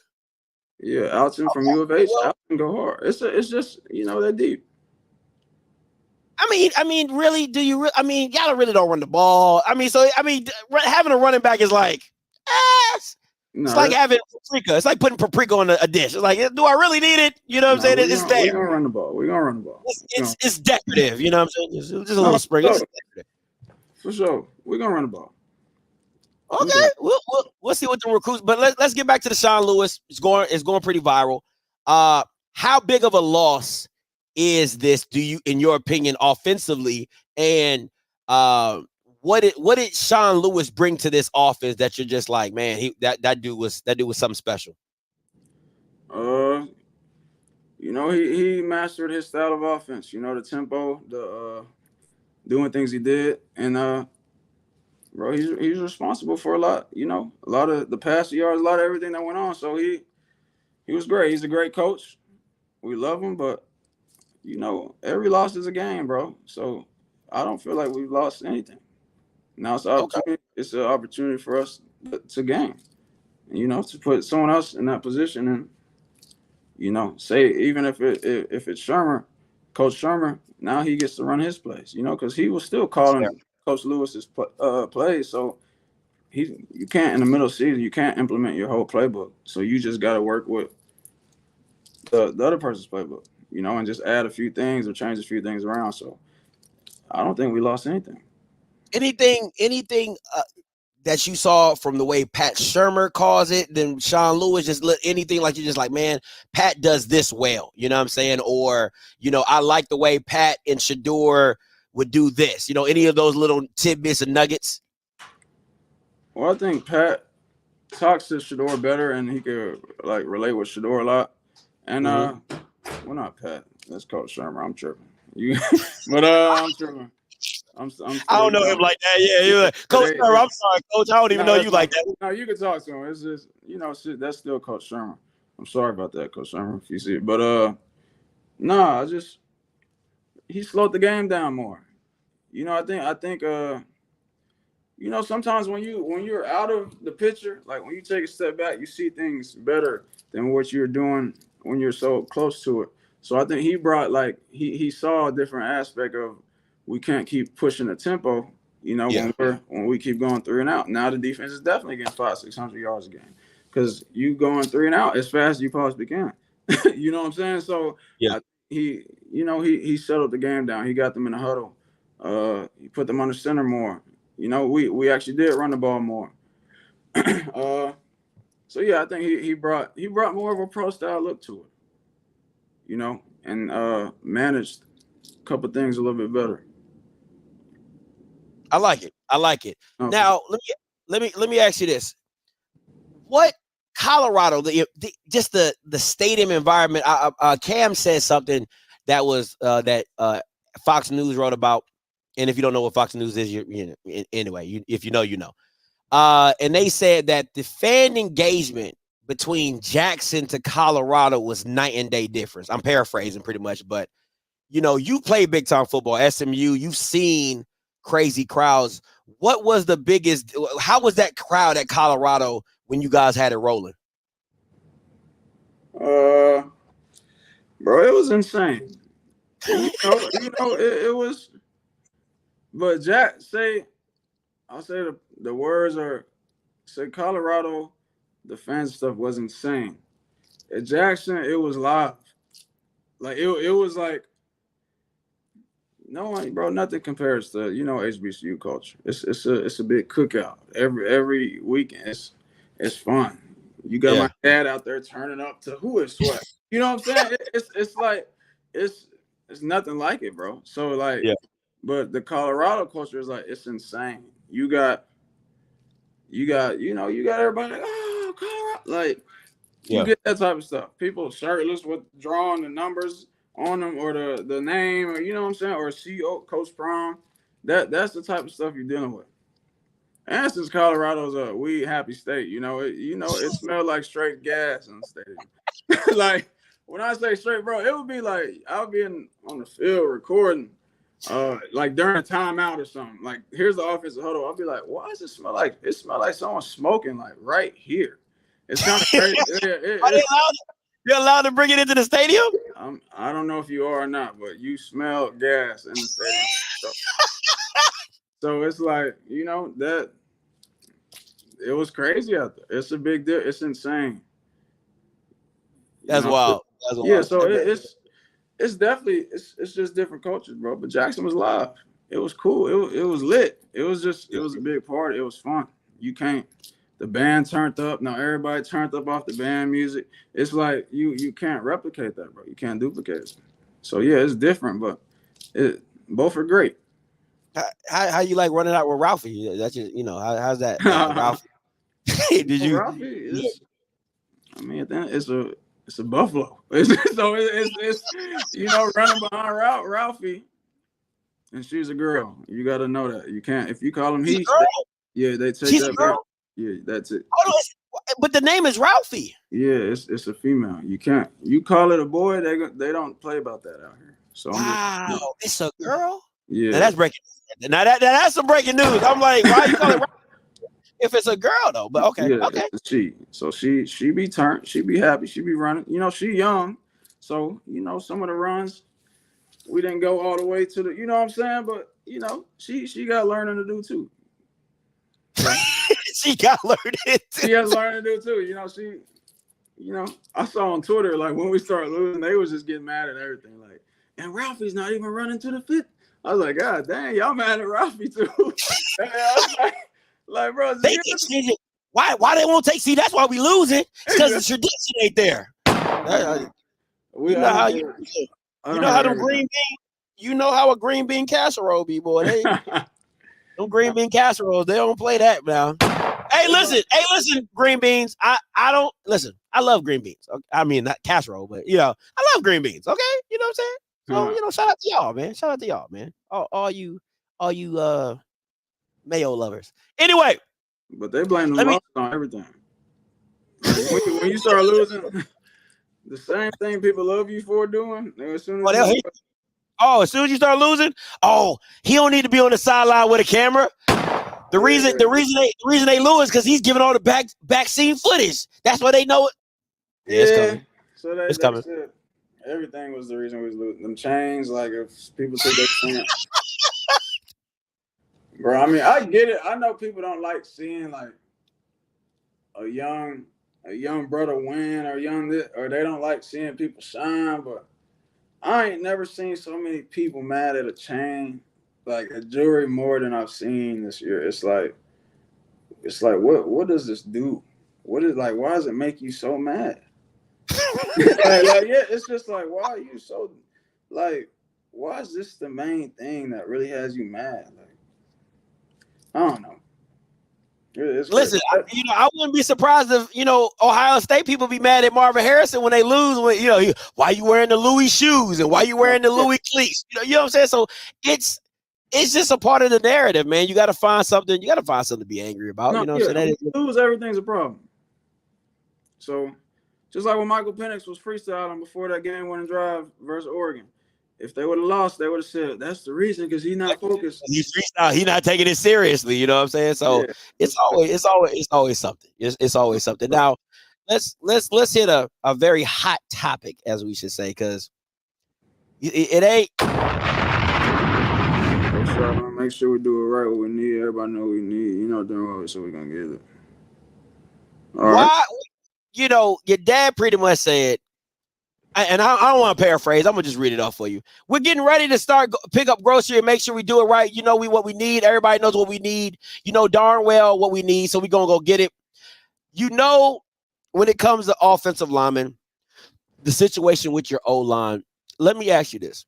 Yeah, Alton from U of H. Alton go hard. It's just they're deep. I mean, really? Do you? Y'all really don't run the ball. Having a running back is like, it's like having paprika. It's like putting paprika on a dish. It's like, do I really need it? You know what I'm saying? It's there. We're gonna run the ball. It's decorative. You know what I'm saying? Just a little sprinkle. For sure, we're gonna run the ball. Okay, we'll see what the recruits. But let's get back to the Sean Lewis. It's going pretty viral. How how big of a loss is this, do you, in your opinion, offensively? And what did Sean Lewis bring to this offense that you're just like, man, that dude was something special? You know, he mastered his style of offense. You know, the tempo, the doing things he did, and bro, he's responsible for a lot. You know, a lot of the pass yards, a lot of everything that went on. So he was great. He's a great coach. We love him, but you know, every loss is a game, bro. So I don't feel like we've lost anything. Now it's an opportunity. Okay. It's an opportunity for us to gain. And, you know, to put someone else in that position, and you know, say even if it's Shermer, Coach Shermer, now he gets to run his plays. You know, because he was still calling Coach Lewis's plays. So you can't, in the middle of the season, you can't implement your whole playbook. So you just got to work with the other person's playbook, you know, and just add a few things or change a few things around. So I don't think we lost anything. Anything that you saw from the way Pat Shermer calls it, then Sean Lewis just anything like, you're just like, man, Pat does this well, you know what I'm saying? Or, you know, I like the way Pat and Shador would do this, you know, any of those little tidbits and nuggets? Well, I think Pat talks to Shador better, and he could like relate with Shador a lot. And well, not Pat, that's Coach Shermer. I'm tripping. But I'm tripping. I'm I don't know him like that. Yeah, like, Coach Shermer. I'm sorry, Coach. I don't even know you like that. No, you can talk to him. It's just, you know, shit, that's still Coach Shermer. I'm sorry about that, Coach Shermer, if you see it. But he slowed the game down more. You know, I think you know, sometimes when you're out of the picture, like when you take a step back, you see things better than what you're doing when you're so close to it. So I think he brought, like, he saw a different aspect of, we can't keep pushing the tempo, you know, when we keep going 3 and out. Now the defense is definitely getting 500-600 yards a game, because you going 3 and out as fast as you possibly can. You know what I'm saying? So he settled the game down. He got them in the huddle. He put them under center more. You know, we actually did run the ball more. So yeah, I think he brought more of a pro style look to it. You know, and managed a couple things a little bit better. I like it. Okay. Now let me ask you this: what Colorado, just the stadium environment? Cam said something that was that Fox News wrote about, and if you don't know what Fox News is, anyway, if you know, you know. And they said that the fan engagement between Jackson to Colorado was night and day difference. I'm paraphrasing pretty much, but you know, you play big time football, SMU. You've seen crazy crowds. What was the biggest? How was that crowd at Colorado when you guys had it rolling? Bro, it was insane. It was. But I'll say the words are, say Colorado, the fans stuff was insane. At Jackson, it was live. Like it was like, no one, bro, nothing compares to, you know, HBCU culture. It's a big cookout every weekend. It's fun. You got my dad out there turning up to Who Is Sweat. You know what I'm saying? It's like it's nothing like it, bro. So like, but the Colorado culture is like, it's insane. You got everybody like, oh, Colorado, like you get that type of stuff. People shirtless with drawing the numbers on them or the name, or you know what I'm saying, or CEO Coach Prom. That's the type of stuff you're dealing with. And since Colorado's a weed happy state, it smelled like straight gas in the stadium. Like when I say straight, bro, it would be like I'll be on the field recording, like during a timeout or something. Like here's the offensive huddle. I'll be like, why does it smell like? It smells like someone smoking like right here. It's kind of crazy. You're allowed to bring it into the stadium? I don't know if you are or not, but you smell gas in the stadium. So it's like, that it was crazy out there. It's a big deal. It's insane. That's wild. Yeah, so it's definitely it's just different cultures, bro. But Jackson was live. It was cool. It was lit. It was a big party. It was fun. You can't The band turned up. Now everybody turned up off the band music. It's like you can't replicate that, bro. You can't duplicate it. So yeah, it's different, but both are great. How you like running out with Ralphie? That's just, how's that, Ralphie? Did you? Ralphie is, I mean, it's a buffalo. It's running behind Ralphie, and she's a girl. You got to know that. You can't, if you call him he. Yeah, they take She's that. A girl? Yeah, that's it. Oh, but the name is Ralphie. Yeah, it's a female. You can't. You call it a boy, they don't play about that out here. So wow, it's a girl. Yeah, now that's breaking. Now that's some breaking news. I'm like, why you call it Ralphie if it's a girl though? But okay, yeah, okay. It's a she. So she be turned. She be happy. She be running. She young. So some of the runs, we didn't go all the way to the. You know what I'm saying? But she got learning to do too. She got learning. She has learning to do too. I saw on Twitter, like, when we started losing, they was just getting mad at everything. Like, and Ralphie's not even running to the fifth. I was like, God dang, y'all mad at Ralphie too. I was like, bro, why they won't take? See, that's why we losing. Because the tradition ain't there. You know how them green bean. You know how a green bean casserole be, boy. Them green bean casseroles, they don't play that now. Hey, listen, green beans. I don't listen. I love green beans. I mean, not casserole, but I love green beans. Okay, you know what I'm saying? So shout out to y'all, man. Shout out to y'all, man. All you mayo lovers. Anyway, but they blame the loss on everything. When you start losing, the same thing people love you for doing. As soon as you start losing, he don't need to be on the sideline with a camera. The reason they lose because he's giving all the back scene footage. That's why they know it. Yeah, it's coming. So it's coming. Said everything was the reason we was losing. Them chains, like if people took their chance. Bro, I mean, I get it. I know people don't like seeing like a young brother win or they don't like seeing people shine, but I ain't never seen so many people mad at a chain, like a jewelry, more than I've seen this year. It's like what does this do? Why does it make you so mad? It's just like, why are you so why is this the main thing that really has you mad? Like, I don't know. Listen, I wouldn't be surprised if Ohio State people be mad at Marvin Harrison when they lose. When why you wearing the Louis shoes and why you wearing the Louis cleats? You know what I'm saying? So it's just a part of the narrative, man. You got to find something. You got to find something to be angry about. You know what I'm saying? Lose, everything's a problem. So just like when Michael Penix was freestyling before that game-winning drive versus Oregon. If they would have lost, they would have said that's the reason because he's not focused. He's not taking it seriously. You know what I'm saying? So it's always something. It's always something. Now let's hit a very hot topic, as we should say, because it ain't. Make sure we do it right. What we need, everybody know what we need. Doing what, so we're gonna get it. All right. Your dad pretty much said. And I don't want to paraphrase. I'm gonna just read it off for you. We're getting ready to start pick up grocery and make sure we do it right. What we need. Everybody knows what we need. You know darn well what we need, so we're gonna go get it. When it comes to offensive linemen, the situation with your O-line. Let me ask you this: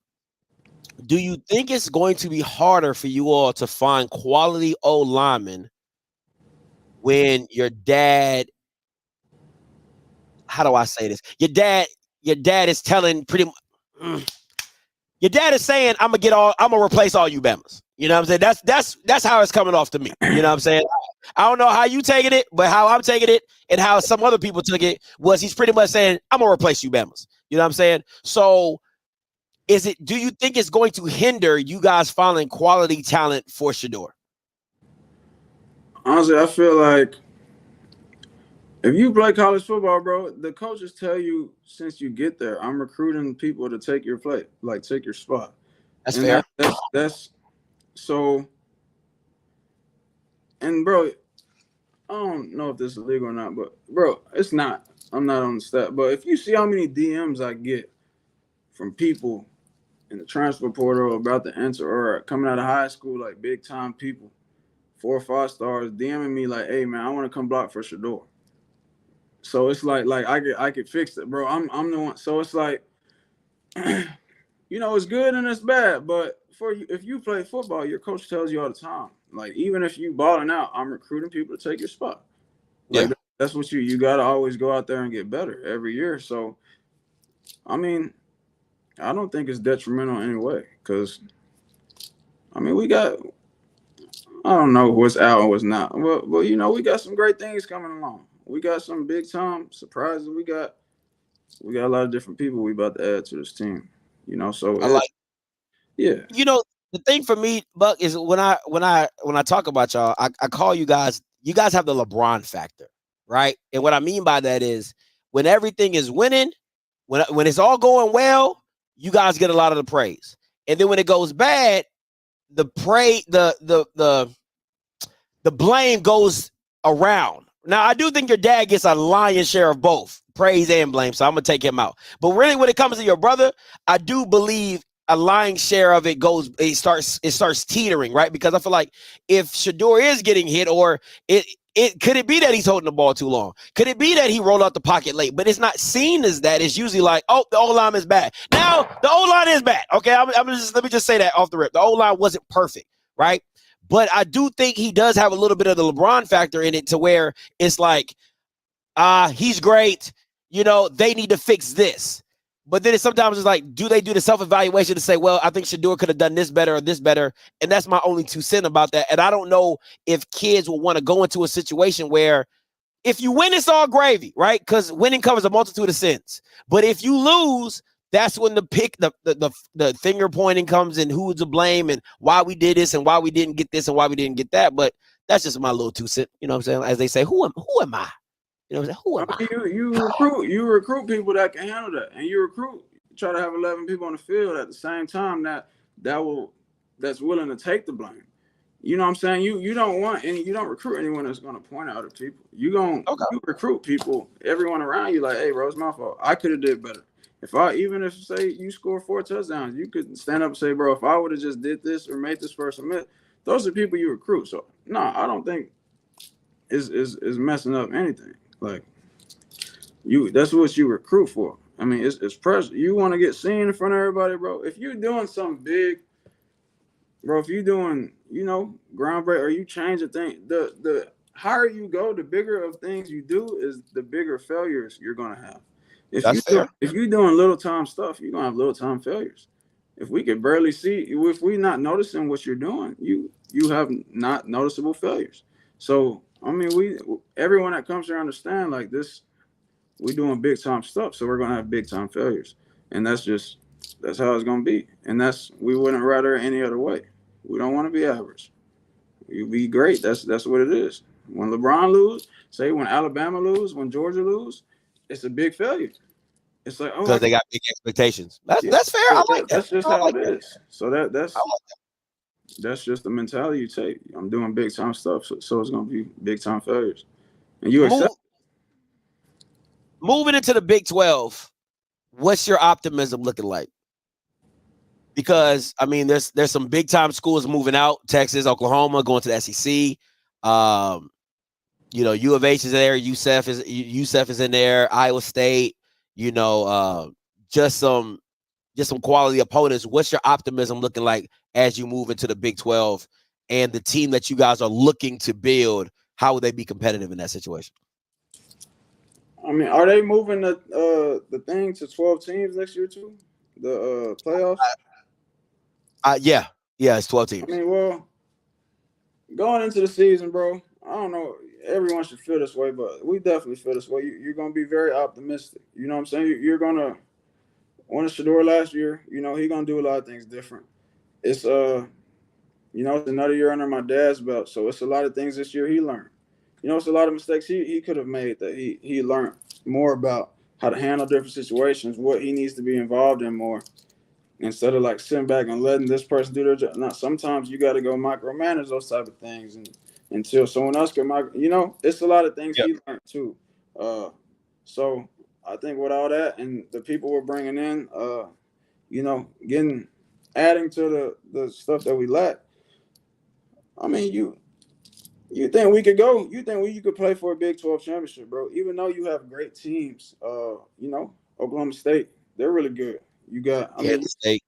do you think it's going to be harder for you all to find quality O-linemen when your dad? How do I say this? Your dad is telling your dad is saying, I'm gonna replace all you Bamas. You know what I'm saying? That's how it's coming off to me. You know what I'm saying? I don't know how you taking it, but how I'm taking it and how some other people took it was he's pretty much saying, I'm gonna replace you Bamas. You know what I'm saying? So do you think it's going to hinder you guys finding quality talent for Shedeur? Honestly, I feel like if you play college football, bro, the coaches tell you since you get there, I'm recruiting people to take your play, like take your spot. That's fair. That's so. And bro, I don't know if this is legal or not, but bro, it's not. I'm not on the stat. But if you see how many DMs I get from people in the transfer portal about to enter or coming out of high school, like big time people 4 or 5 stars DMing me like, "Hey man, I want to come block for Shador." So it's like I could fix it, bro. I'm the one. So it's like, it's good and it's bad. But for you, if you play football, your coach tells you all the time, like even if you balling out, I'm recruiting people to take your spot. Like that's what you gotta always go out there and get better every year. So, I mean, I don't think it's detrimental in any way because, I mean, I don't know what's out and what's not. Well, we got some great things coming along. We got some big time surprises. We got a lot of different people we about to add to this team. So I like. Yeah. The thing for me, Buck, is when I talk about y'all, I call you guys. You guys have the LeBron factor, right? And what I mean by that is when everything is winning, when it's all going well, you guys get a lot of the praise, and then when it goes bad, the blame goes around. Now, I do think your dad gets a lion's share of both praise and blame, so I'm gonna take him out. But really, when it comes to your brother, I do believe a lion's share of it starts teetering, right? Because I feel like if Shador is getting hit, or it could it be that he's holding the ball too long? Could it be that he rolled out the pocket late? But it's not seen as that. It's usually like, oh, the O-line is bad. Now the O-line is bad. Okay, let me just say that off the rip. The O-line wasn't perfect, right? But I do think he does have a little bit of the LeBron factor in it, to where it's like, he's great. They need to fix this. But then sometimes it's like, do they do the self-evaluation to say, well, I think Shador could have done this better or this better? And that's my only 2 cents about that. And I don't know if kids will want to go into a situation where if you win, it's all gravy, right? Because winning covers a multitude of sins. But if you lose, that's when the finger pointing comes, and who's to blame and why we did this and why we didn't get this and why we didn't get that. But that's just my little 2 cents. You know what I'm saying? As they say, who am I? You know what I'm saying? Who am I? You recruit people that can handle that, and you try to have 11 people on the field at the same time that's willing to take the blame. You know what I'm saying? You don't recruit anyone that's going to point out at people. You recruit people, everyone around you, like, hey, bro, it's my fault. I could have did better. Even if say you score 4 touchdowns, you could stand up and say, bro, if I would have just did this or made this person miss, those are people you recruit. So no, I don't think is messing up anything. Like, that's what you recruit for. I mean, it's pressure. You want to get seen in front of everybody, bro. If you're doing something big, bro, if you're doing, groundbreaking, or you change a thing, the higher you go, the bigger of things you do is the bigger failures you're gonna have. If you're doing little time stuff, you're gonna have little time failures. If we can barely see, if we're not noticing what you're doing, you have not noticeable failures. So I mean, everyone that comes here understand, like, this, we're doing big time stuff, so we're gonna have big time failures, and that's how it's gonna be. And we wouldn't rather it any other way. We don't want to be average. You be great. That's what it is. When LeBron lose, when Alabama lose, when Georgia lose, it's a big failure. It's like, because they got big expectations. That's fair. I like that. That's just how it is. So that's just the mentality you take. I'm doing big time stuff, so it's gonna be big time failures, and you accept. Moving into the Big 12, what's your optimism looking like? Because I mean, there's some big time schools moving out. Texas, Oklahoma going to the SEC. U of H is there. UCF is in there. Iowa State. Just some quality opponents. What's your optimism looking like as you move into the Big 12, and the team that you guys are looking to build? How would they be competitive in that situation? I mean, are they moving the thing to 12 teams next year too? The playoffs? Yeah, it's 12 teams. I mean, well, going into the season, bro, I don't know. Everyone should feel this way, but we definitely feel this way. You're going to be very optimistic. You know what I'm saying? You're going to, on Shador last year, he's going to do a lot of things different. It's, it's another year under my dad's belt, so it's a lot of things this year he learned. It's a lot of mistakes he could have made that he learned more about how to handle different situations, what he needs to be involved in more, instead of like sitting back and letting this person do their job. Now, sometimes you got to go micromanage those type of things until someone else can it's a lot of things he learned too. So I think with all that and the people we're bringing in, adding to the stuff that we lack, I mean, You think we could go? You think you could play for a Big 12 championship, bro? Even though you have great teams, you know, Oklahoma State, they're really good. You got, I mean, Kansas State.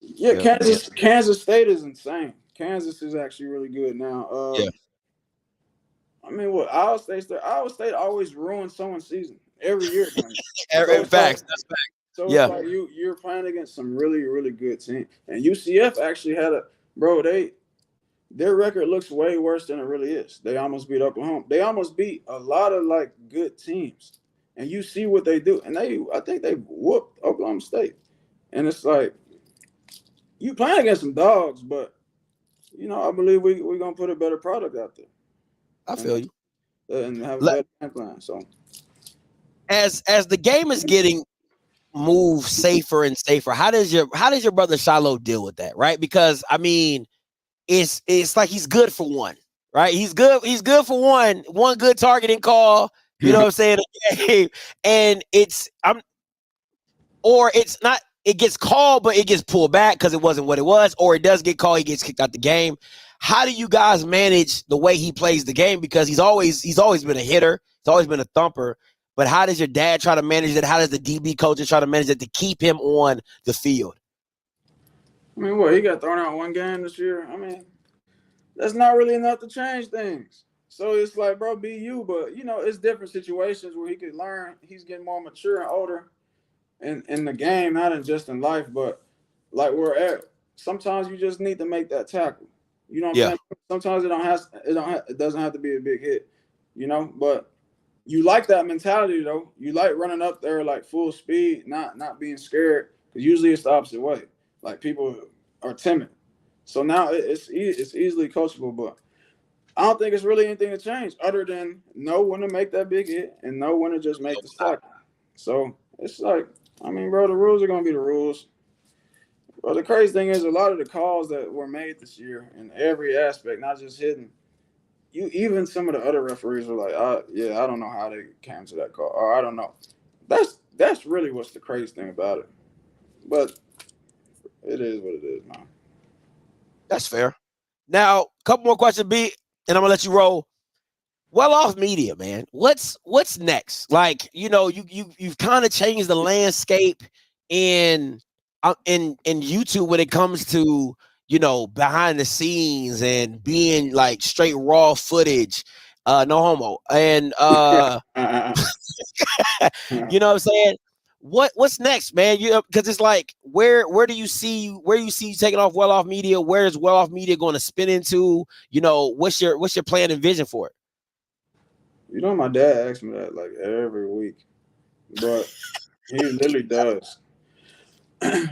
yeah, Yeah. Kansas State is insane. Kansas is actually really good now. Yeah. I mean, what Iowa State? Iowa State always ruins someone's season every year. Man. In fact, that's fact. So Yeah. it's like you're playing against some really, really good team. And UCF actually had their record looks way worse than it really is. They almost beat Oklahoma. They almost beat a lot of like good teams. And you see what they do. And I think they whooped Oklahoma State. And it's like you playing against some dogs, but you know, I believe we're gonna put a better product out there. I feel you. And have a better game plan. So as the game is getting moved safer and safer, how does your brother Shiloh deal with that? Right? Because I mean, it's like he's good for one, right? He's good for one good targeting call, you know what I'm saying? And it's not, it gets called, but it gets pulled back because it wasn't what it was, or it does get called, he gets kicked out the game. How do you guys manage the way he plays the game? Because he's always been a hitter, he's always been a thumper. But how does your dad try to manage it? How does the DB coaches try to manage it to keep him on the field? I mean, he got thrown out one game this year. I mean, that's not really enough to change things. So it's like, bro, be you. But, you know, it's different situations where he could learn. He's getting more mature and older in the game, not in just in life. But like we're at, sometimes you just need to make that tackle. You know what I'm saying? Sometimes it doesn't have to be a big hit, you know, but you like that mentality, though. You like running up there like full speed, not being scared, because usually it's the opposite way. Like people are timid. So now it's easily coachable, but I don't think it's really anything to change other than know when to make that big hit and know when to just make the tackle. So it's like, I mean, bro, the rules are going to be the rules. Well, the crazy thing is a lot of the calls that were made this year in every aspect, not just hitting, even some of the other referees were like, I don't know how they came to that call, or I don't know. That's really what's the crazy thing about it. But it is what it is, man. That's fair. Now, a couple more questions, B, and I'm gonna let you roll. Well Off Media, man. What's next? Like, you know, you've kind of changed the landscape in YouTube when it comes to, you know, behind the scenes and being like straight raw footage, no homo. And you know what I'm saying? What's next, man? You know, because it's like where do you see you taking off Well Off Media? Where is Well Off Media going to spin into? You know, what's your plan and vision for it? You know, my dad asks me that like every week, but he literally does.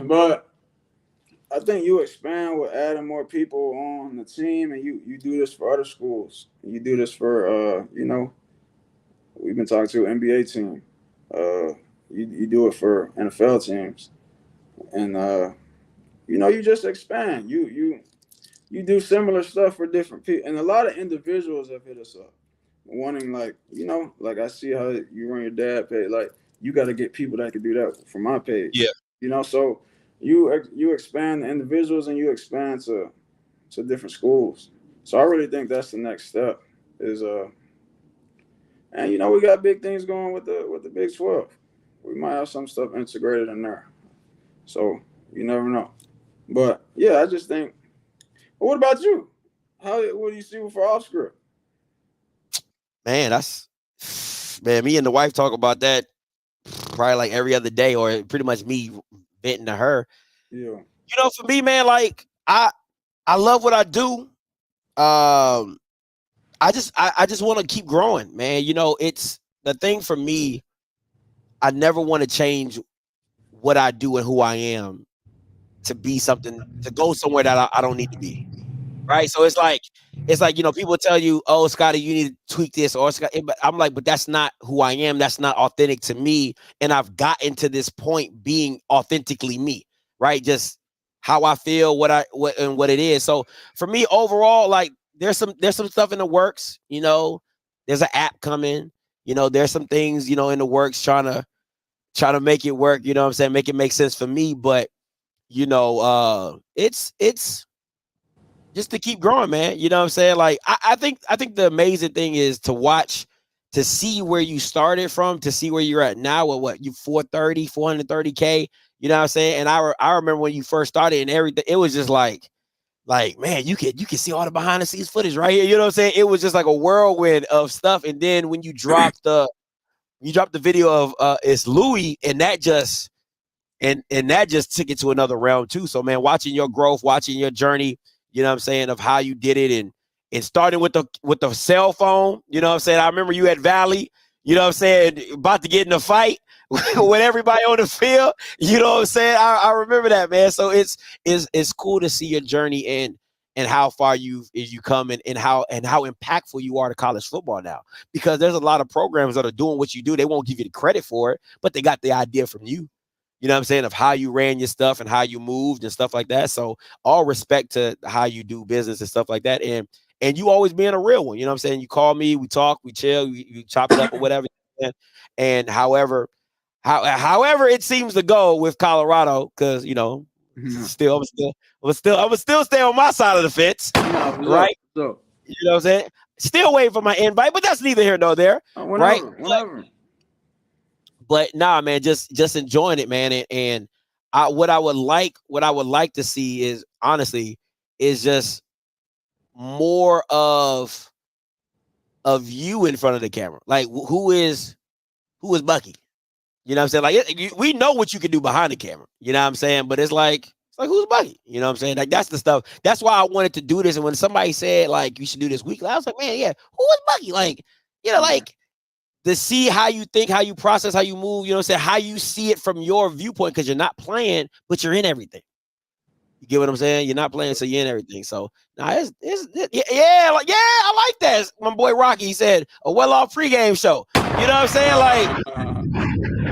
But I think you expand with adding more people on the team, and you do this for other schools. You do this for you know, we've been talking to an NBA team. You do it for NFL teams, and you know, you just expand. You do similar stuff for different people, and a lot of individuals have hit us up, wanting like, you know, like I see how you run your dad page. Like you got to get people that can do that for my page. Yeah, you know, so you expand the individuals and you expand to different schools. So I really think that's the next step. Is and you know, we got big things going with the Big 12. We might have some stuff integrated in there. So you never know. But yeah, I just think. Well, what about you? What do you see for Offscript? Man, me and the wife talk about that probably like every other day, or pretty much me venting to her. Yeah. You know, for me, man, like I love what I do. I just want to keep growing, man. You know, it's the thing for me. I never want to change what I do and who I am to be something, to go somewhere that I don't need to be. Right. So it's like, you know, people tell you, oh, Scotty, you need to tweak this, or Scotty, but I'm like, but that's not who I am. That's not authentic to me. And I've gotten to this point being authentically me, right? Just how I feel, what it is. So for me overall, like there's some stuff in the works, you know, there's an app coming, you know, there's some things, you know, in the works trying to make it work, you know what I'm saying? Make it make sense for me. But, you know, it's just to keep growing, man. You know what I'm saying? Like I think the amazing thing is to watch, to see where you started from, to see where you're at now with what you 430K. You know what I'm saying? And I remember when you first started and everything, it was just like man, you can see all the behind the scenes footage right here. You know what I'm saying? It was just like a whirlwind of stuff. And then when you drop the video of it's Louis, and that just that just took it to another realm too. So man, watching your growth, watching your journey, you know what I'm saying, of how you did it, and starting with the cell phone, you know what I'm saying. I remember you at Valley, you know what I'm saying, about to get in a fight with everybody on the field, you know what I'm saying. I remember that, man. So it's cool to see your journey and how far you come, and how impactful you are to college football now, because there's a lot of programs that are doing what you do. They won't give you the credit for it, but they got the idea from you. You know what I'm saying, of how you ran your stuff and how you moved and stuff like that. So all respect to how you do business and stuff like that. And you always being a real one. You know what I'm saying? You call me, we talk, we chill, you chop it up or whatever. And however it seems to go with Colorado, because you know, I'm still stay on my side of the fence, right? So you know what I'm saying? Still waiting for my invite, but that's neither here nor there, right? Whenever. But nah, man, just enjoying it, man. And what I would like to see is, honestly, is just more of you in front of the camera. Like who is Bucky? You know what I'm saying? Like we know what you can do behind the camera. You know what I'm saying? But it's like who's Bucky? You know what I'm saying? Like that's the stuff. That's why I wanted to do this. And when somebody said like you should do this weekly, I was like, man, yeah, who is Bucky? Like, you know, like to see how you think, how you process, how you move, you know what I'm saying? How you see it from your viewpoint, because you're not playing, but you're in everything. You get what I'm saying? You're not playing, so you're in everything. So now I like that. My boy Rocky, he said a well-off pregame show. You know what I'm saying? Like,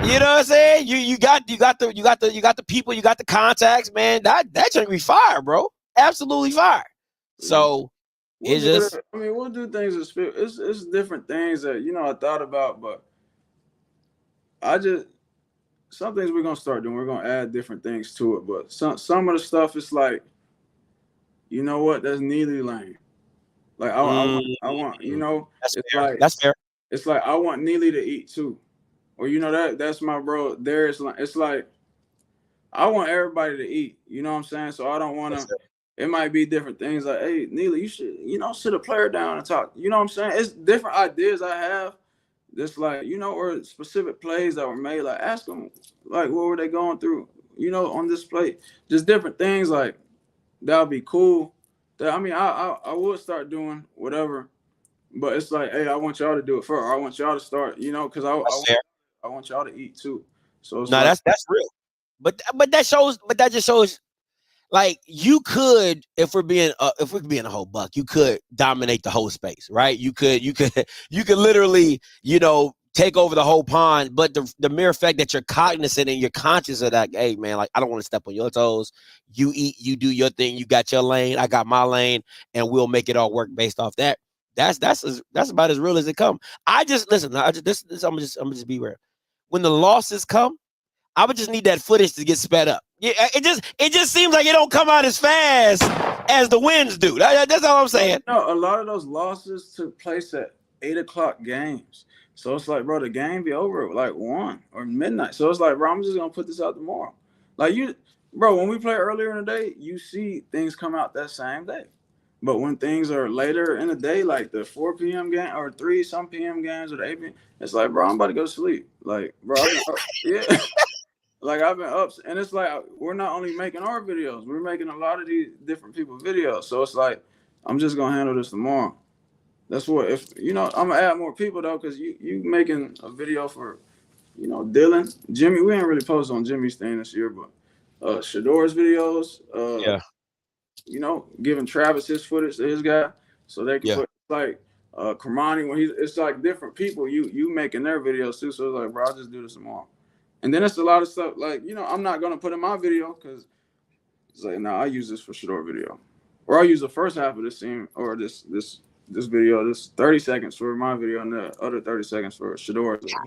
you know what I'm saying? You got the people, you got the contacts, man. That should be fire, bro. Absolutely fire. So we'll do things. It's different things that I thought about, but some things we're gonna start doing. We're gonna add different things to it, but some of the stuff is like, you know what? That's Neely Lane. Like I want, that's fair. It's like I want Neely to eat too, or that's my bro. It's like I want everybody to eat. You know what I'm saying? So I don't want to. It might be different things like, hey, Neely, you should, sit a player down and talk. You know what I'm saying? It's different ideas I have. Just like, or specific plays that were made. Like, ask them, like, what were they going through, on this play? Just different things like that would be cool. I would start doing whatever, but it's like, hey, I want y'all to do it first. I want y'all to start, because I want y'all to eat too. So it's that's real. But that just shows. Like you could, if we're being a whole buck, you could dominate the whole space, right? You could literally, take over the whole pond. But the mere fact that you're cognizant and you're conscious of that, hey man, like I don't want to step on your toes. You eat, you do your thing. You got your lane, I got my lane, and we'll make it all work based off that. That's about as real as it comes. I'm just be real. When the losses come, I would just need that footage to get sped up. Yeah, it just seems like it don't come out as fast as the wins do. That's all I'm saying. No, a lot of those losses took place at 8:00 games. So it's like, bro, the game be over at like 1 or midnight. So it's like, bro, I'm just gonna put this out tomorrow. Like bro, when we play earlier in the day, you see things come out that same day. But when things are later in the day, like the 4 p.m. game or 3 some p.m. games or the 8 p.m., it's like, bro, I'm about to go to sleep. Like, bro, yeah. Like I've been up, and it's like we're not only making our videos, we're making a lot of these different people's videos. So it's like I'm just gonna handle this tomorrow. That's what I'm gonna add more people though, because you making a video for Dylan, Jimmy. We ain't really posted on Jimmy's thing this year, but Shador's videos, giving Travis his footage to his guy, so they can put like Kamani when it's like different people you making their videos too. So it's like, bro, I'll just do this tomorrow. And then it's a lot of stuff like, I'm not going to put in my video because it's like, no, I use this for Shador video. Or I'll use the first half of this scene or this video, this 30 seconds for my video and the other 30 seconds for Shador's video.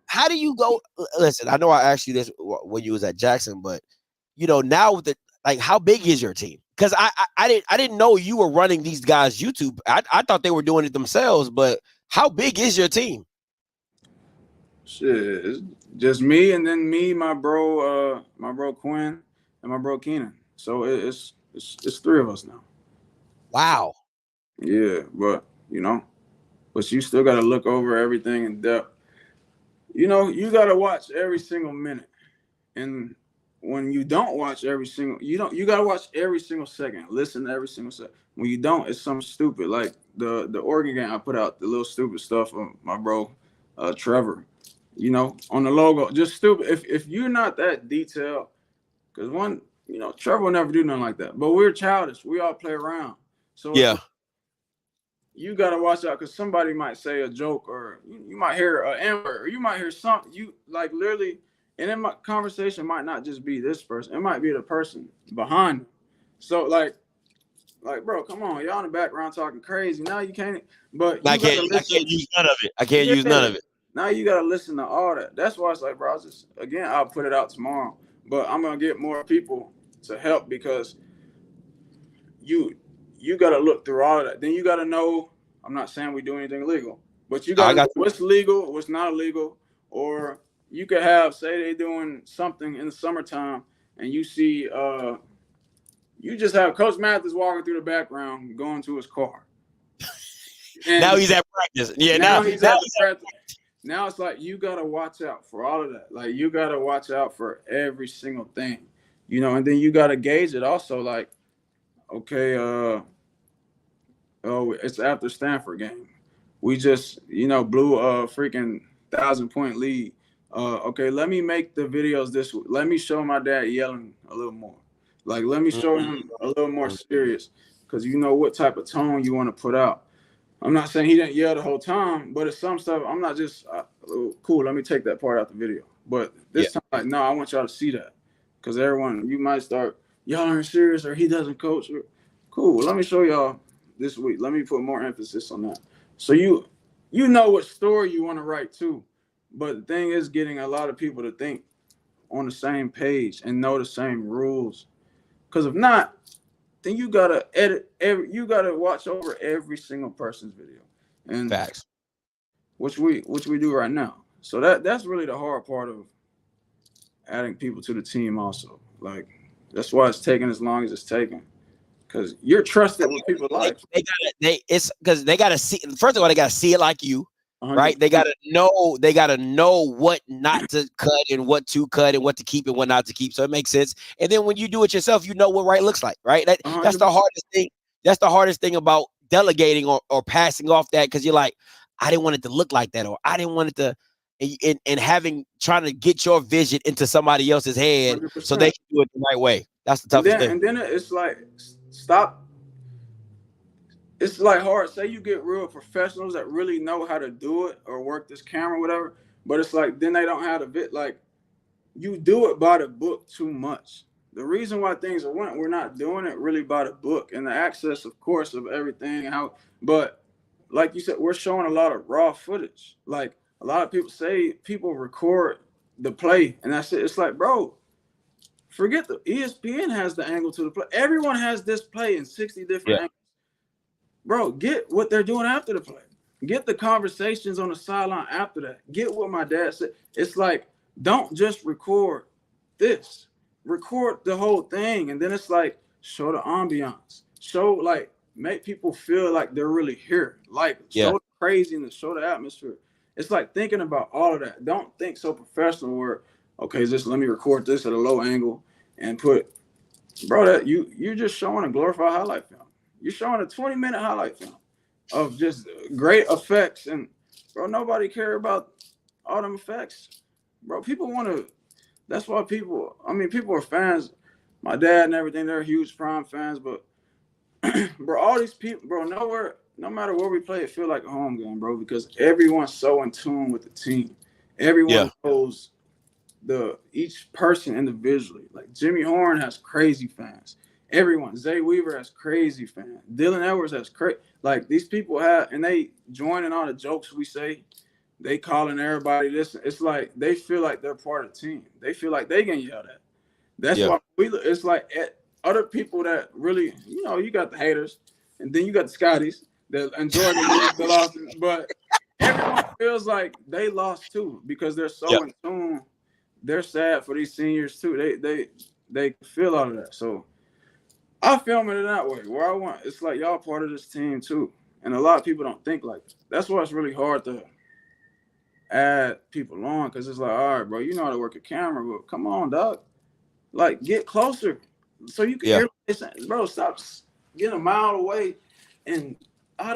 How do you go? Listen, I know I asked you this when you was at Jackson, but, now with how big is your team? because I didn't know you were running these guys' YouTube. I thought they were doing it themselves. But how big is your team? Shit, it's just me, and then me, my bro Quinn, and my bro Keenan. So it's 3 of us now. Wow. Yeah, but but you still got to look over everything in depth. You got to watch every single minute, and when you don't watch every single, you got to watch every single second, listen to every single second. When you don't, it's something stupid, like the Oregon game. I put out the little stupid stuff of my bro Trevor, on the logo, just stupid. If you're not that detailed, because Trevor will never do nothing like that. But we're childish. We all play around. So yeah, you got to watch out, because somebody might say a joke, or you might hear an N-word, or you might hear something. You like literally, and then my conversation might not just be this person. It might be the person behind them. So like, bro, come on. Y'all in the background talking crazy. Now you can't. But I can't use none of it. I can't use none of it. Now you got to listen to all that. That's why it's like, bro, I'll put it out tomorrow. But I'm going to get more people to help, because you got to look through all of that. Then you got to know, I'm not saying we do anything illegal, but you got to know what's legal, what's not illegal. Or you could have, say they doing something in the summertime, and you see, you just have Coach Mathis walking through the background, going to his car. And now he's at practice. Yeah, now he's at practice. Now it's like, you got to watch out for all of that. Like, you got to watch out for every single thing, and then you got to gauge it also. Like, okay, it's after Stanford game. We just, blew a freaking 1,000-point lead. Okay, let me make the videos this way. Let me show my dad yelling a little more. Like, let me show him a little more serious, because you know what type of tone you want to put out. I'm not saying he didn't yell the whole time, but it's some stuff. I'm not just cool. Let me take that part out the video. But this time, like, no, I want y'all to see that, because everyone, you might start, y'all aren't serious, or he doesn't coach. Cool. Well, let me show y'all this week. Let me put more emphasis on that. So you know what story you want to write too. But the thing is, getting a lot of people to think on the same page and know the same rules. Because if not, then you gotta you gotta watch over every single person's video. And facts. Which we do right now. So that's really the hard part of adding people to the team also. Like, that's why it's taking as long as it's taking. Because you're trusted with people's lives. It's because they gotta see. First of all, they gotta see it like you, 100%. Right? They gotta know what not to cut and what to cut and what to keep and what not to keep. So it makes sense. And then when you do it yourself, you know what right looks like, right? That's the hardest thing. That's the hardest thing about delegating or passing off that, because you're like, I didn't want it to look like that, or I didn't want it to. And trying to get your vision into somebody else's head 100%. So they can do it the right way. That's the toughest thing. And then it's like, stop. It's like hard. Say you get real professionals that really know how to do it or work this camera, whatever. But it's like, then they don't have the bit. Like, you do it by the book too much. The reason why things are we're not doing it really by the book, and the access, of course, of everything. But like you said, we're showing a lot of raw footage. Like, a lot of people record the play, and that's it. It's like, bro, forget the ESPN has the angle to the play. Everyone has this play in 60 different angles. Bro, get what they're doing after the play. Get the conversations on the sideline after that. Get what my dad said. It's like, don't just record this. Record the whole thing. And then it's like, show the ambiance. Show, like, make people feel like they're really here. Like, show the craziness. Show the atmosphere. It's like thinking about all of that. Don't think so professional where, okay, let me record this at a low angle and put, bro, that you're just showing a glorified highlight film. You're showing a 20-minute highlight film of just great effects. And, bro, nobody care about all them effects. Bro, people want to, that's why people are fans. My dad and everything, they're huge Prime fans. But, bro, all these people, bro, no matter where we play, it feel like a home game, bro, because everyone's so in tune with the team. Everyone knows each person individually. Like, Jimmy Horn has crazy fans. Everyone. Zay Weaver has crazy fans. Dylan Edwards has crazy. Like, these people have, and they join in all the jokes we say. They calling everybody this. It's like they feel like they're part of the team. They feel like they getting yelled at. That's why it's like other people that really, you got the haters, and then you got the Scotties that enjoy the losses, but everyone feels like they lost too because they're so in tune. They're sad for these seniors too. They feel all of that. So I film it in that way where it's like y'all part of this team too. And a lot of people don't think like that. That's why it's really hard to add people on, because it's like, all right, bro, you know how to work a camera, but come on, dog. Like, get closer so you can hear what they're saying. Bro, stop getting a mile away. And I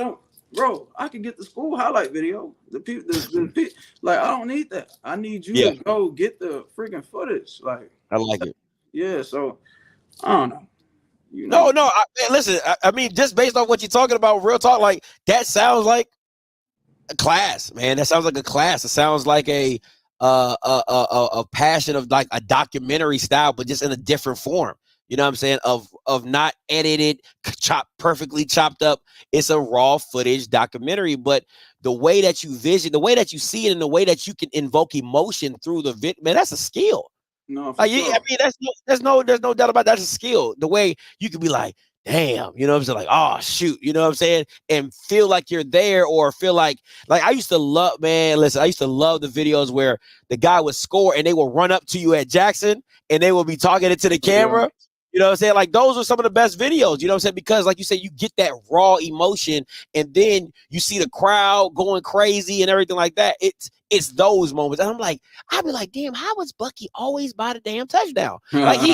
can get the school highlight video. The people, like, I don't need that. I need you to go get the freaking footage. Like, I like it. Yeah, so I don't know. No, listen. I mean, just based on what you're talking about, real talk, like that sounds like a class, man. That sounds like a class. It sounds like a passion of like a documentary style, but just in a different form. You know what I'm saying? Of not edited, perfectly chopped up. It's a raw footage documentary, but the way that you the way that you see it, and the way that you can invoke emotion through the vid, man, that's a skill. No, for sure. I mean, there's no doubt about that. That's a skill. The way you can be like, damn, you know what I'm saying? Like, oh shoot, you know what I'm saying? And feel like you're there, or feel like I used to love, man, listen, I used to love the videos where the guy would score and they will run up to you at Jackson and they will be talking it to the camera. Yeah. You know what I'm saying? Like, those are some of the best videos, you know what I'm saying? Because like you said, you get that raw emotion, and then you see the crowd going crazy and everything like that. It's those moments. And I'd be like, damn, how was Bucky always by the damn touchdown? Like, he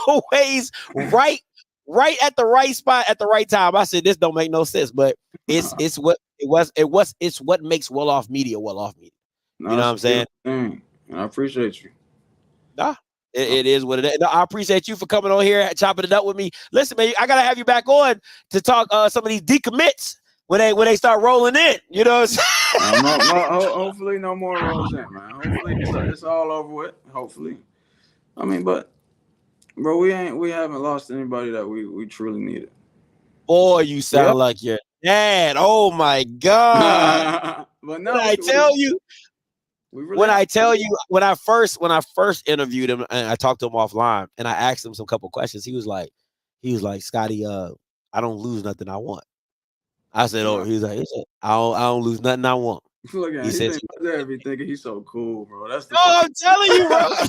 always right at the right spot at the right time. I said, this don't make no sense, but it's what makes well-off media. You know what I'm saying? I appreciate you. Nah. It is what it is. No, I appreciate you for coming on here, chopping it up with me. Listen, man, I gotta have you back on to talk some of these decommits when they start rolling in. You know what I'm saying? Hopefully no more rolls in, man. Hopefully it's all over with. Hopefully. I mean, but bro, we haven't lost anybody that we truly needed. Boy, you sound like your dad. Oh my God. But no, I tell you. When I first interviewed him and I talked to him offline and I asked him some couple questions, he was like, Scotty, I don't lose nothing I want. I said, he's like, I don't lose nothing I want. Look at him. He thinking he's so cool, bro. I'm telling you, bro. I'm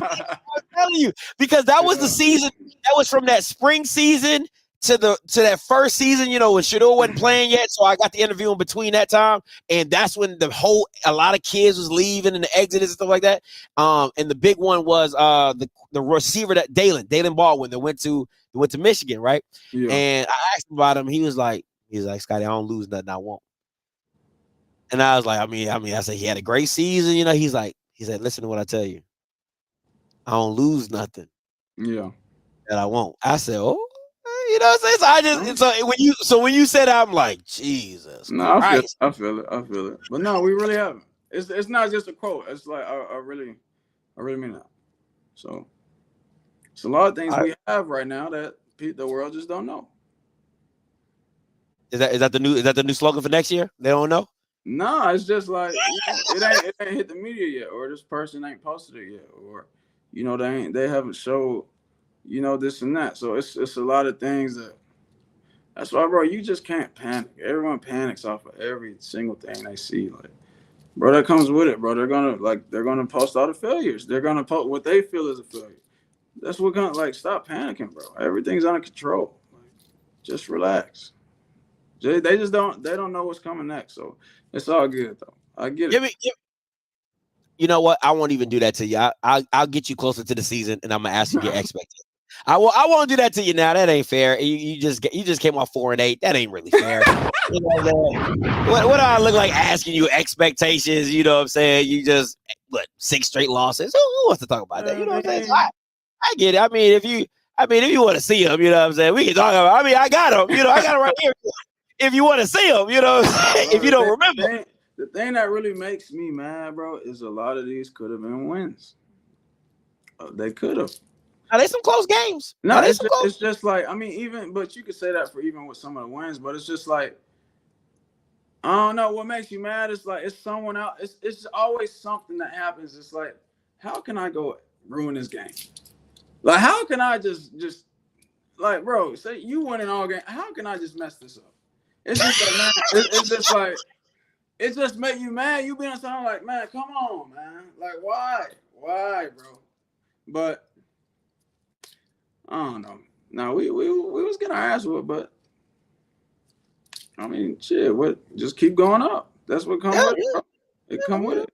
telling you, because that was the season. That was from that spring season to that first season, you know, when Shador wasn't playing yet. So I got the interview in between that time. And that's when a lot of kids was leaving and the exodus and stuff like that. And the big one was the receiver that Dalen Baldwin that went to Michigan, right? Yeah. And I asked him about him. He was like, Scotty, I don't lose nothing I want. And I was like, I said he had a great season, you know. He said, listen to what I tell you. I don't lose nothing. Yeah. That I won't. I said, oh. You know what I'm saying? So when you said that, I'm like, Jesus. No, I feel it. But no, we really haven't. It's not just a quote. It's like I really mean that. So it's a lot of things we have right now that the world just don't know. Is that the new slogan for next year? They don't know? No, it's just like it ain't hit the media yet, or this person ain't posted it yet, or they haven't showed this and that. So it's a lot of things that's why, bro, you just can't panic. Everyone panics off of every single thing they see. Like, bro, that comes with it, bro. They're gonna post all the failures. They're gonna post what they feel is a failure. That's what stop panicking, bro. Everything's under control. Like, just relax. They don't know what's coming next. So it's all good though. I get it. You know what? I won't even do that to you. I'll get you closer to the season, and I'm gonna ask you your expectations. I won't do that to you now. That ain't fair. You just came off 4-8. That ain't really fair. What do I look like asking you expectations? You know what I'm saying? You just 6 straight losses. Who wants to talk about that? You know what I'm saying? So I get it. I mean, if you want to see him, you know what I'm saying? We can talk about. I mean, I got him. You know, I got him right here. If you want to see him, you know, if you don't remember. The thing that really makes me mad, bro, is a lot of these could have been wins. They could have. Are they some close games? No, it's just like, I mean, but you could say that for even with some of the wins, but it's just like, I don't know what makes you mad. It's like, it's someone else. It's always something that happens. It's like, how can I go ruin this game? Like, how can I just like, bro, say you winning all game. How can I just mess this up? It's just like, man, it's just like, it just make you mad. You being something like, man, come on, man. Like, why, bro? But I don't know. No, we was getting our ass whooped, but I mean, shit, just keep going up. That's what comes with it, bro. It come with it.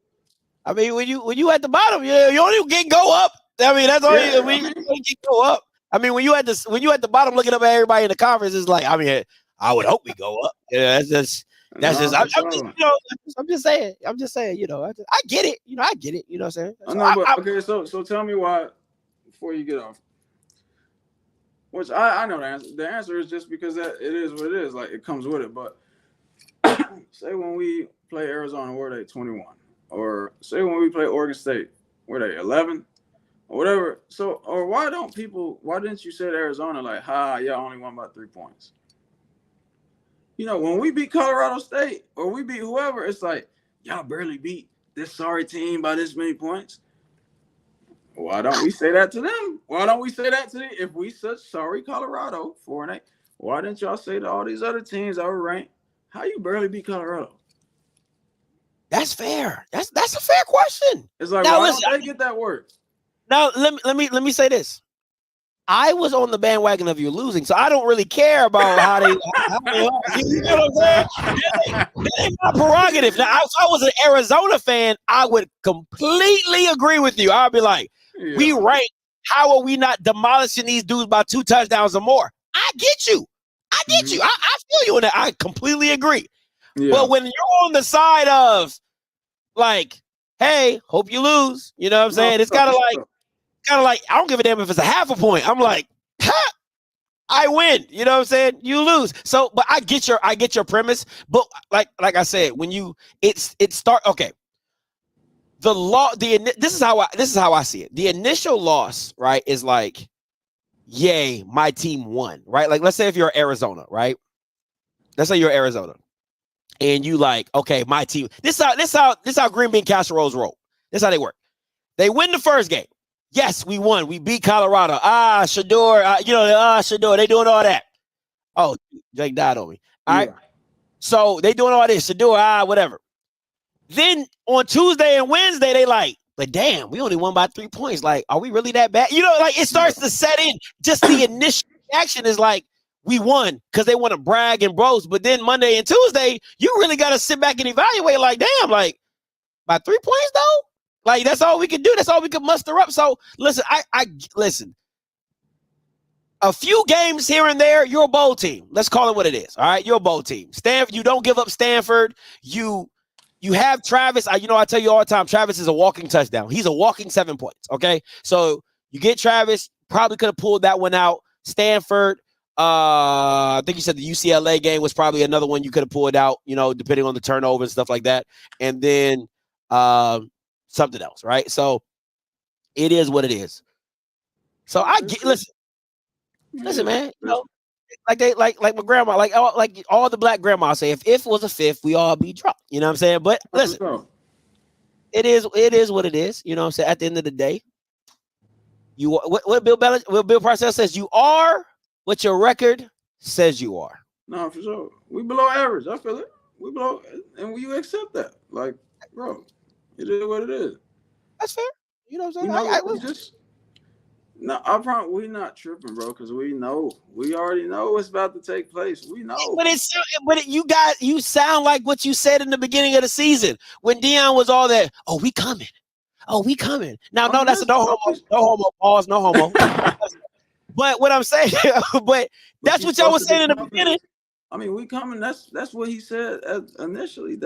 I mean, when you at the bottom, you only get go up. I mean, that's all you get go up. I mean, when you at the bottom looking up at everybody in the conference, it's like, I mean, I would hope we go up. Yeah, I'm just saying, I get it. I get it. You know what I'm saying? Okay, so tell me why, before you get off, which I know the answer. The answer is just because that it is what it is. Like, it comes with it. But say when we play Arizona, where they 21, or say when we play Oregon State, where they 11, or whatever. So, or why didn't you say to Arizona like, y'all only won by 3 points? When we beat Colorado State or we beat whoever, it's like, y'all barely beat this sorry team by this many points. Why don't we say that to them? Why don't we say that to them? If we such sorry Colorado 4-8, why didn't y'all say to all these other teams that were ranked, how you barely beat Colorado? That's fair. That's a fair question. It's like, now, why don't they get that word? Now let me say this. I was on the bandwagon of you losing, so I don't really care about how they are. You know what I'm saying? That ain't my prerogative. Now, if I was an Arizona fan, I would completely agree with you. I'd be like, we rank. How are we not demolishing these dudes by 2 touchdowns or more? I get you. I feel you on that. I completely agree. Yeah. But when you're on the side of like, hey, hope you lose, you know what I'm saying? It's kind of like, I don't give a damn if it's a half a point. I'm like, I win. You know what I'm saying? You lose. So, but I get your premise. But like I said, when okay. This is how I see it. The initial loss, right, is like, yay, my team won, right? Like, let's say if you're Arizona, right? Let's say you're Arizona, and you like, okay, my team. This how green bean casseroles roll. This is how they work. They win the first game. Yes, we won. We beat Colorado. Shador. Shador. They doing all that. Oh, Jake died on me. All right. So they doing all this. Shador. Whatever. Then on Tuesday and Wednesday, they like, but damn, we only won by 3 points. Like, are we really that bad? Like it starts to set in. Just the initial reaction is like, we won because they want to brag and boast. But then Monday and Tuesday, you really got to sit back and evaluate. Like, damn, like by 3 points though. Like, that's all we could do. That's all we could muster up. So listen, I listen. A few games here and there, you're a bowl team. Let's call it what it is. All right, you're a bowl team. Stanford, you don't give up Stanford. You have Travis. I tell you all the time, Travis is a walking touchdown. He's a walking 7 points. Okay, so you get Travis. Probably could have pulled that one out. Stanford. I think you said the UCLA game was probably another one you could have pulled out. Depending on the turnover and stuff like that. And then something else, right? So it is what it is. So listen, man. Like my grandma, like all the black grandmas say, if was a fifth, we all be drunk. You know what I'm saying? But listen, it is what it is. You know what I'm saying? At the end of the day, what Bill Parcells says, you are what your record says you are. No, for sure. We below average. I feel it. We below, and you accept that. Like, bro, it is what it is. That's fair. You know what I'm saying? No, I promise we not tripping, bro, because we already know what's about to take place. We know. But you sound like what you said in the beginning of the season when Deion was all that. Oh, we coming. Now, no, that's no homo. Pause, no homo. But what I'm saying, but that's what y'all was saying in the beginning. I mean, we coming. That's what he said initially.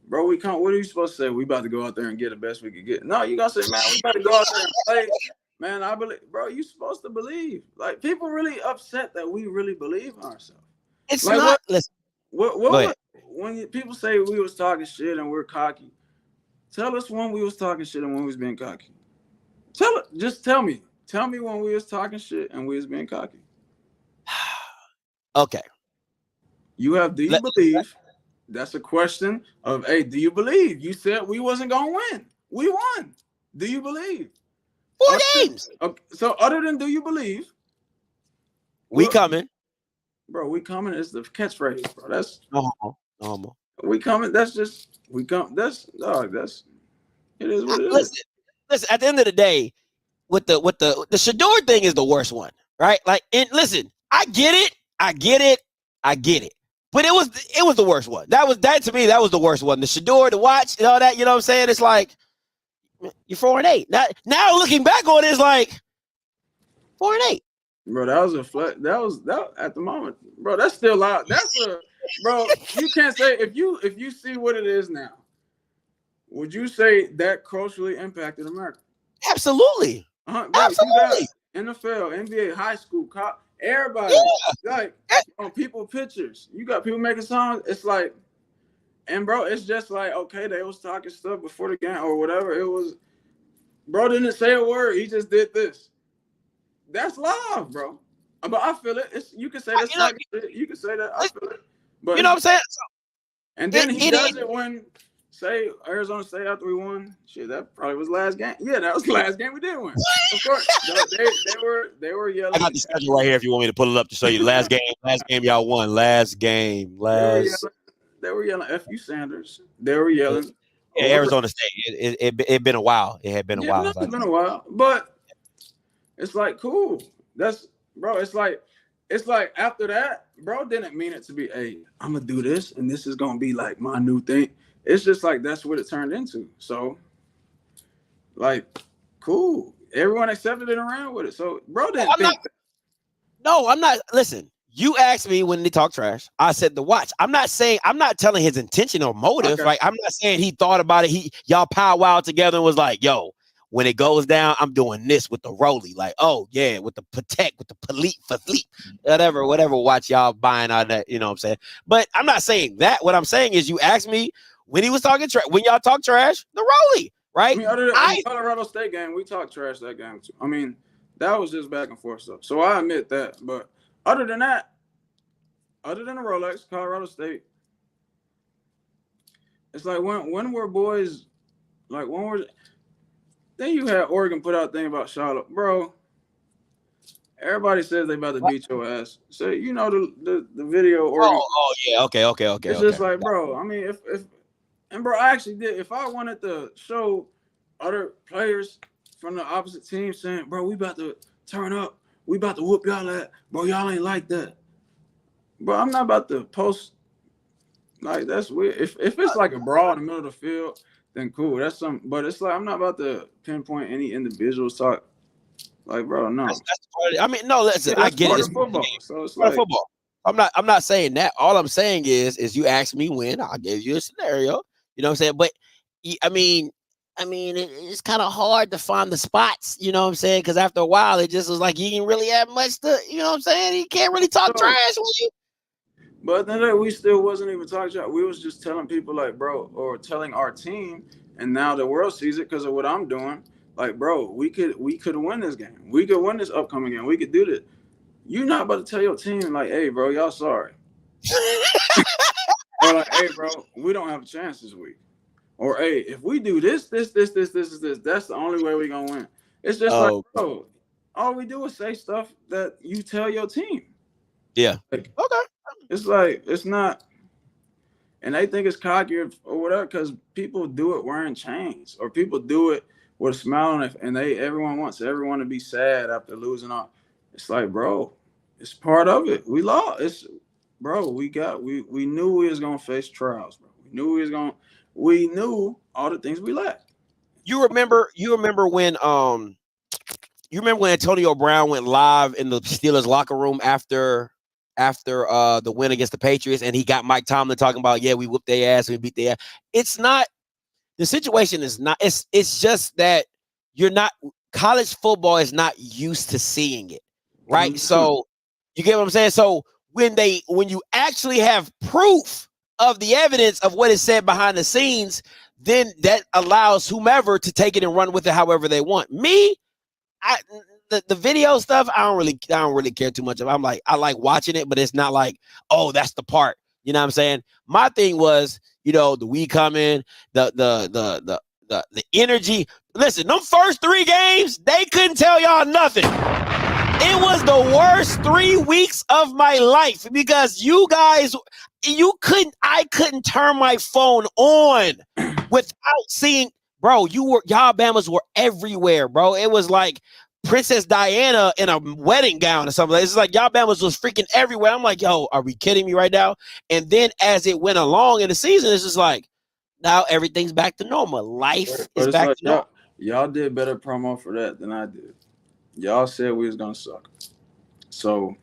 Bro, we come. What are you supposed to say? We about to go out there and get the best we could get. No, you gotta say, man, we about to go out there and play. Man, I believe, bro. You supposed to believe. Like, people really upset that we really believe in ourselves. It's like, not. Listen. When people say we was talking shit and we're cocky, tell us when we was talking shit and when we was being cocky. Just tell me. Tell me when we was talking shit and we was being cocky. Okay. Do you believe? That's a question of, hey, do you believe? You said we wasn't gonna win. We won. Do you believe? 4 games. Okay, so other than do you believe, We coming. Bro, we coming is the catchphrase, bro. That's normal. We coming. That's just we come. That's dog. That's it is what it is. Listen. At the end of the day, with the Shador thing is the worst one, right? Like, and listen, I get it. But it was the worst one. That to me, that was the worst one. The Shador, the watch, and all that. You know what I'm saying? It's like you're 4-8. Now looking back on it, it's like 4-8. Bro, that was a flat. That at the moment, bro. That's still out. Bro. You can't say if you see what it is now. Would you say that culturally impacted America? Absolutely. Bro, Absolutely. NFL, NBA, high school, everybody, like on people pictures. You got people making songs. It's like, and bro, it's just like, okay, they was talking stuff before the game or whatever. It was, bro didn't say a word. He just did this. That's love, bro. But I feel it. You can say that. You can say that. I feel it. But you know what I'm saying? And then he does it when, say, Arizona State after we won. Shit, that probably was last game. Yeah, that was the last game we did win. Of course, they were yelling. I got the schedule right here if you want me to pull it up to show you. Last game y'all won. Last game. They were yelling F you Sanders. They were yelling. Yeah, Arizona State. It been a while. It had been a while. It's been a while, but it's like cool. That's bro. It's like after that, bro didn't mean it to be. Hey, I'm gonna do this, and this is gonna be like my new thing. It's just like that's what it turned into. So, like, cool. Everyone accepted it and ran with it. So, bro didn't think that. No, I'm not. Listen, you asked me when they talk trash. I said to watch. I'm not telling his intention or motive. Okay. Like, I'm not saying he thought about it. Y'all powwowed together and was like, yo, when it goes down, I'm doing this with the rollie. Like, oh, yeah, with the Patek, with the Polite, whatever watch y'all buying out of that. You know what I'm saying? But I'm not saying that. What I'm saying is you asked me when he was talking trash, when y'all talk trash, the rollie, right? I mean, other than the Colorado State game, we talked trash that game too. I mean, that was just back and forth stuff. So I admit that. But other than that, other than the Rolex, Colorado State, it's like when were boys, like when were, then you had Oregon put out a thing about Charlotte. Bro, everybody says they about to beat your ass. So, you know, the video Oregon. Oh, yeah, okay. It's just like, bro, I mean, and bro, I actually did. If I wanted to show other players from the opposite team saying, bro, we about to turn up. We about to whoop y'all at. Bro, y'all ain't like that. Bro, I'm not about to post. Like, that's weird. If it's like a brawl in the middle of the field, then cool. That's something. But it's like, I'm not about to pinpoint any individuals talk. Like, bro, no. I mean, no, listen, I get it. It's football. So it's like football. I'm not saying that. All I'm saying is you asked me when, I gave you a scenario. You know what I'm saying? But I mean, it's kind of hard to find the spots, you know what I'm saying? Because after a while, it just was like you didn't really have much to, you know what I'm saying? You can't really talk trash with you. But then we still wasn't even talking trash. We was just telling people like, bro, or telling our team, and now the world sees it because of what I'm doing. Like, bro, we could win this game. We could win this upcoming game. We could do this. You're not about to tell your team like, hey, bro, y'all sorry. Or like, hey, bro, we don't have a chance this week. Or, hey, if we do this, that's the only way we're going to win. It's just like, bro, all we do is say stuff that you tell your team. Yeah. Like, okay. It's like, it's not, and they think it's cocky or whatever because people do it wearing chains or people do it with a smile on it, and everyone wants everyone to be sad after losing all. It's like, bro, it's part of it. We lost. Bro, we knew we was gonna face trials, bro. We knew all the things we lacked. You remember when Antonio Brown went live in the Steelers locker room after the win against the Patriots, and he got Mike Tomlin talking about, yeah, we whooped their ass, we beat their ass. It's not, the situation is not, it's just that college football is not used to seeing it, right? Mm-hmm. So you get what I'm saying? So when you actually have proof of the evidence of what is said behind the scenes, then that allows whomever to take it and run with it however they want. Me, the video stuff, I don't really care too much of. I like watching it, but it's not like, oh, that's the part. You know what I'm saying? My thing was, you know, the we coming, the energy. Listen, them first 3 games, they couldn't tell y'all nothing. It was the worst 3 weeks of my life because you guys, I couldn't turn my phone on without seeing, bro. Y'all Bamas were everywhere, bro. It was like Princess Diana in a wedding gown or something. It's like y'all Bamas was freaking everywhere. I'm like, yo, are we kidding me right now? And then as it went along in the season, it's just like, now everything's back to normal. Life is back to normal. Y'all did better promo for that than I did. Y'all said we was gonna suck. So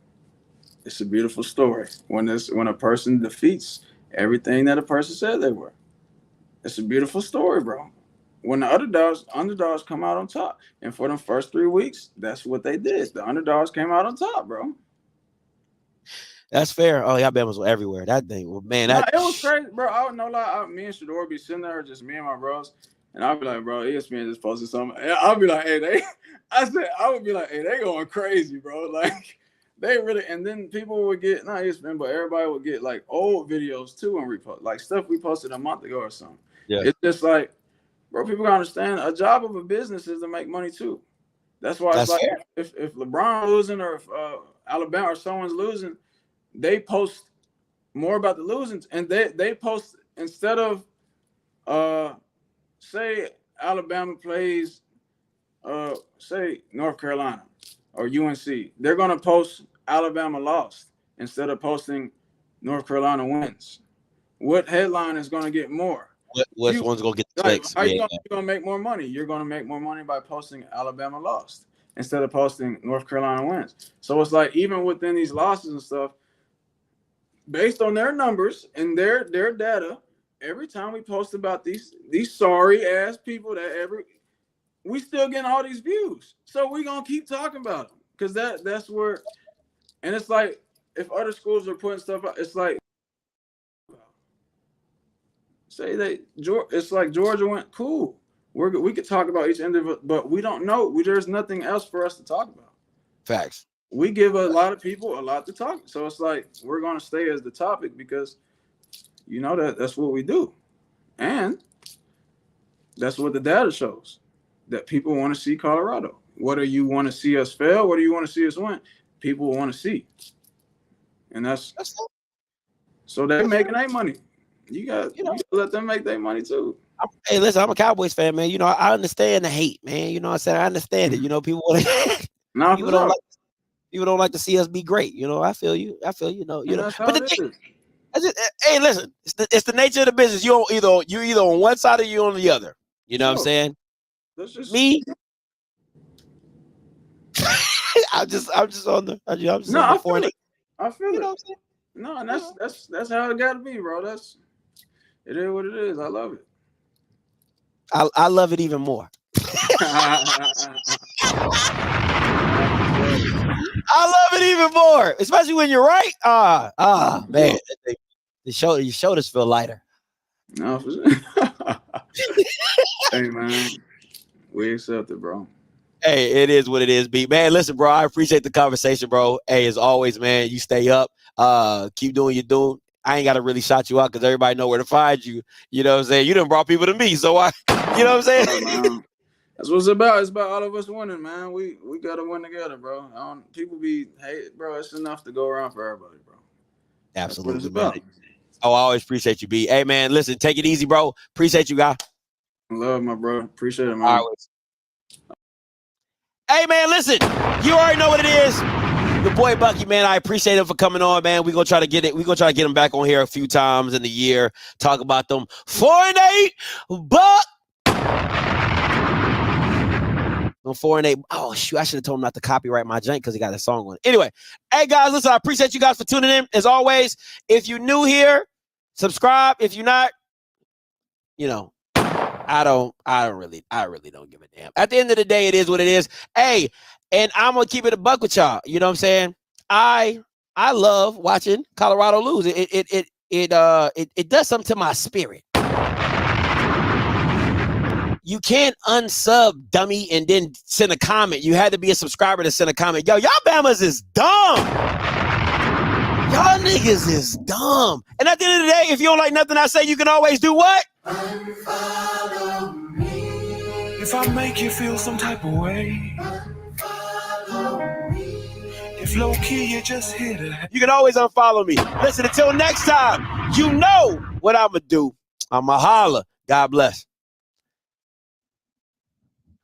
it's a beautiful story when a person defeats everything that a person said they were. It's a beautiful story, bro. When the underdogs come out on top. And for them first 3 weeks, that's what they did. The underdogs came out on top, bro. That's fair. Oh, y'all Bamas were everywhere. That thing, well, man, it was crazy, bro. I would know, like, me and Shador be sitting there, just me and my bros, and I'd be like, bro, ESPN just posted something. And I'll be like, hey, I would be like, hey, they going crazy, bro. Like, they really, and then people would get, not ESPN, but everybody would get, like, old videos, too, and repost, like, stuff we posted a month ago or something. Yeah. It's just like, bro, people gotta understand, a job of a business is to make money, too. That's why it's like, if LeBron losing or if Alabama or someone's losing, they post more about the losing, and they post, instead of say Alabama plays say North Carolina or UNC, they're gonna post Alabama lost instead of posting North Carolina wins. What headline is gonna get more? Which one's gonna get the clicks? How you gonna make more money? You're gonna make more money by posting Alabama lost instead of posting North Carolina wins. So it's like, even within these losses and stuff, based on their numbers and their data, every time we post about these sorry ass people we still getting all these views. So we gonna keep talking about them because that's where, and it's like, if other schools are putting stuff out, it's like, it's like Georgia went cool. We could talk about each individual, but we don't know. There's nothing else for us to talk about. Facts. We give a lot of people a lot to talk. So it's like, we're going to stay as the topic because, you know, that's what we do. And that's what the data shows, that people want to see Colorado. Whether you want to see us fail, whether you want to see us win, people want to see. And that's so they're making their money. You got to let them make their money too. Hey, listen, I'm a Cowboys fan, man. You know, I understand the hate, man. You know what I'm saying? I understand it. You know, people want to people don't like to see us be great. You know, I feel you. You know. But the thing, hey, listen, it's the nature of the business. You're either on one side or you're on the other. You know what I'm saying? Me. I'm just on the. I feel it. I feel it. No, and that's how it got to be, bro. It is what it is. I love it. I love it even more. I love it even more, especially when you're right. Man, your shoulders feel lighter. No, for sure. Hey, man, we accept it, bro. Hey, it is what it is, B. Man, listen, bro, I appreciate the conversation, bro. Hey, as always, man, you stay up. Keep doing your doing. I ain't got to really shout you out because everybody know where to find you. You know what I'm saying? You done brought people to me, so you know what I'm saying? That's what it's about. It's about all of us winning, man. We got to win together, bro. People be, hey, bro, it's enough to go around for everybody, bro. Absolutely, man. Oh, I always appreciate you, B. Hey, man, listen, take it easy, bro. Appreciate you, guy. Love, my bro. Appreciate it, man. Hey, man, listen, you already know what it is. The boy Bucky, man, I appreciate him for coming on, man. We're gonna try to get him back on here a few times in the year, talk about them 4-8, but 4-8. Oh shoot, I should have told him not to copyright my jank because he got a song on it. Anyway, hey guys, listen, I appreciate you guys for tuning in. As always, if you're new here, subscribe. If you're not, you know, I really don't give a damn. At the end of the day, it is what it is. Hey, and I'm gonna keep it a buck with y'all. You know what I'm saying? I love watching Colorado lose. It does something to my spirit. You can't unsub, dummy, and then send a comment. You had to be a subscriber to send a comment. Yo, y'all Bamas is dumb. Y'all niggas is dumb. And at the end of the day, if you don't like nothing I say, you can always do what? Unfollow me. If I make you feel some type of way, unfollow me. If low key, you just hit her. You can always unfollow me. Listen, until next time, you know what I'ma do. I'ma holler. God bless.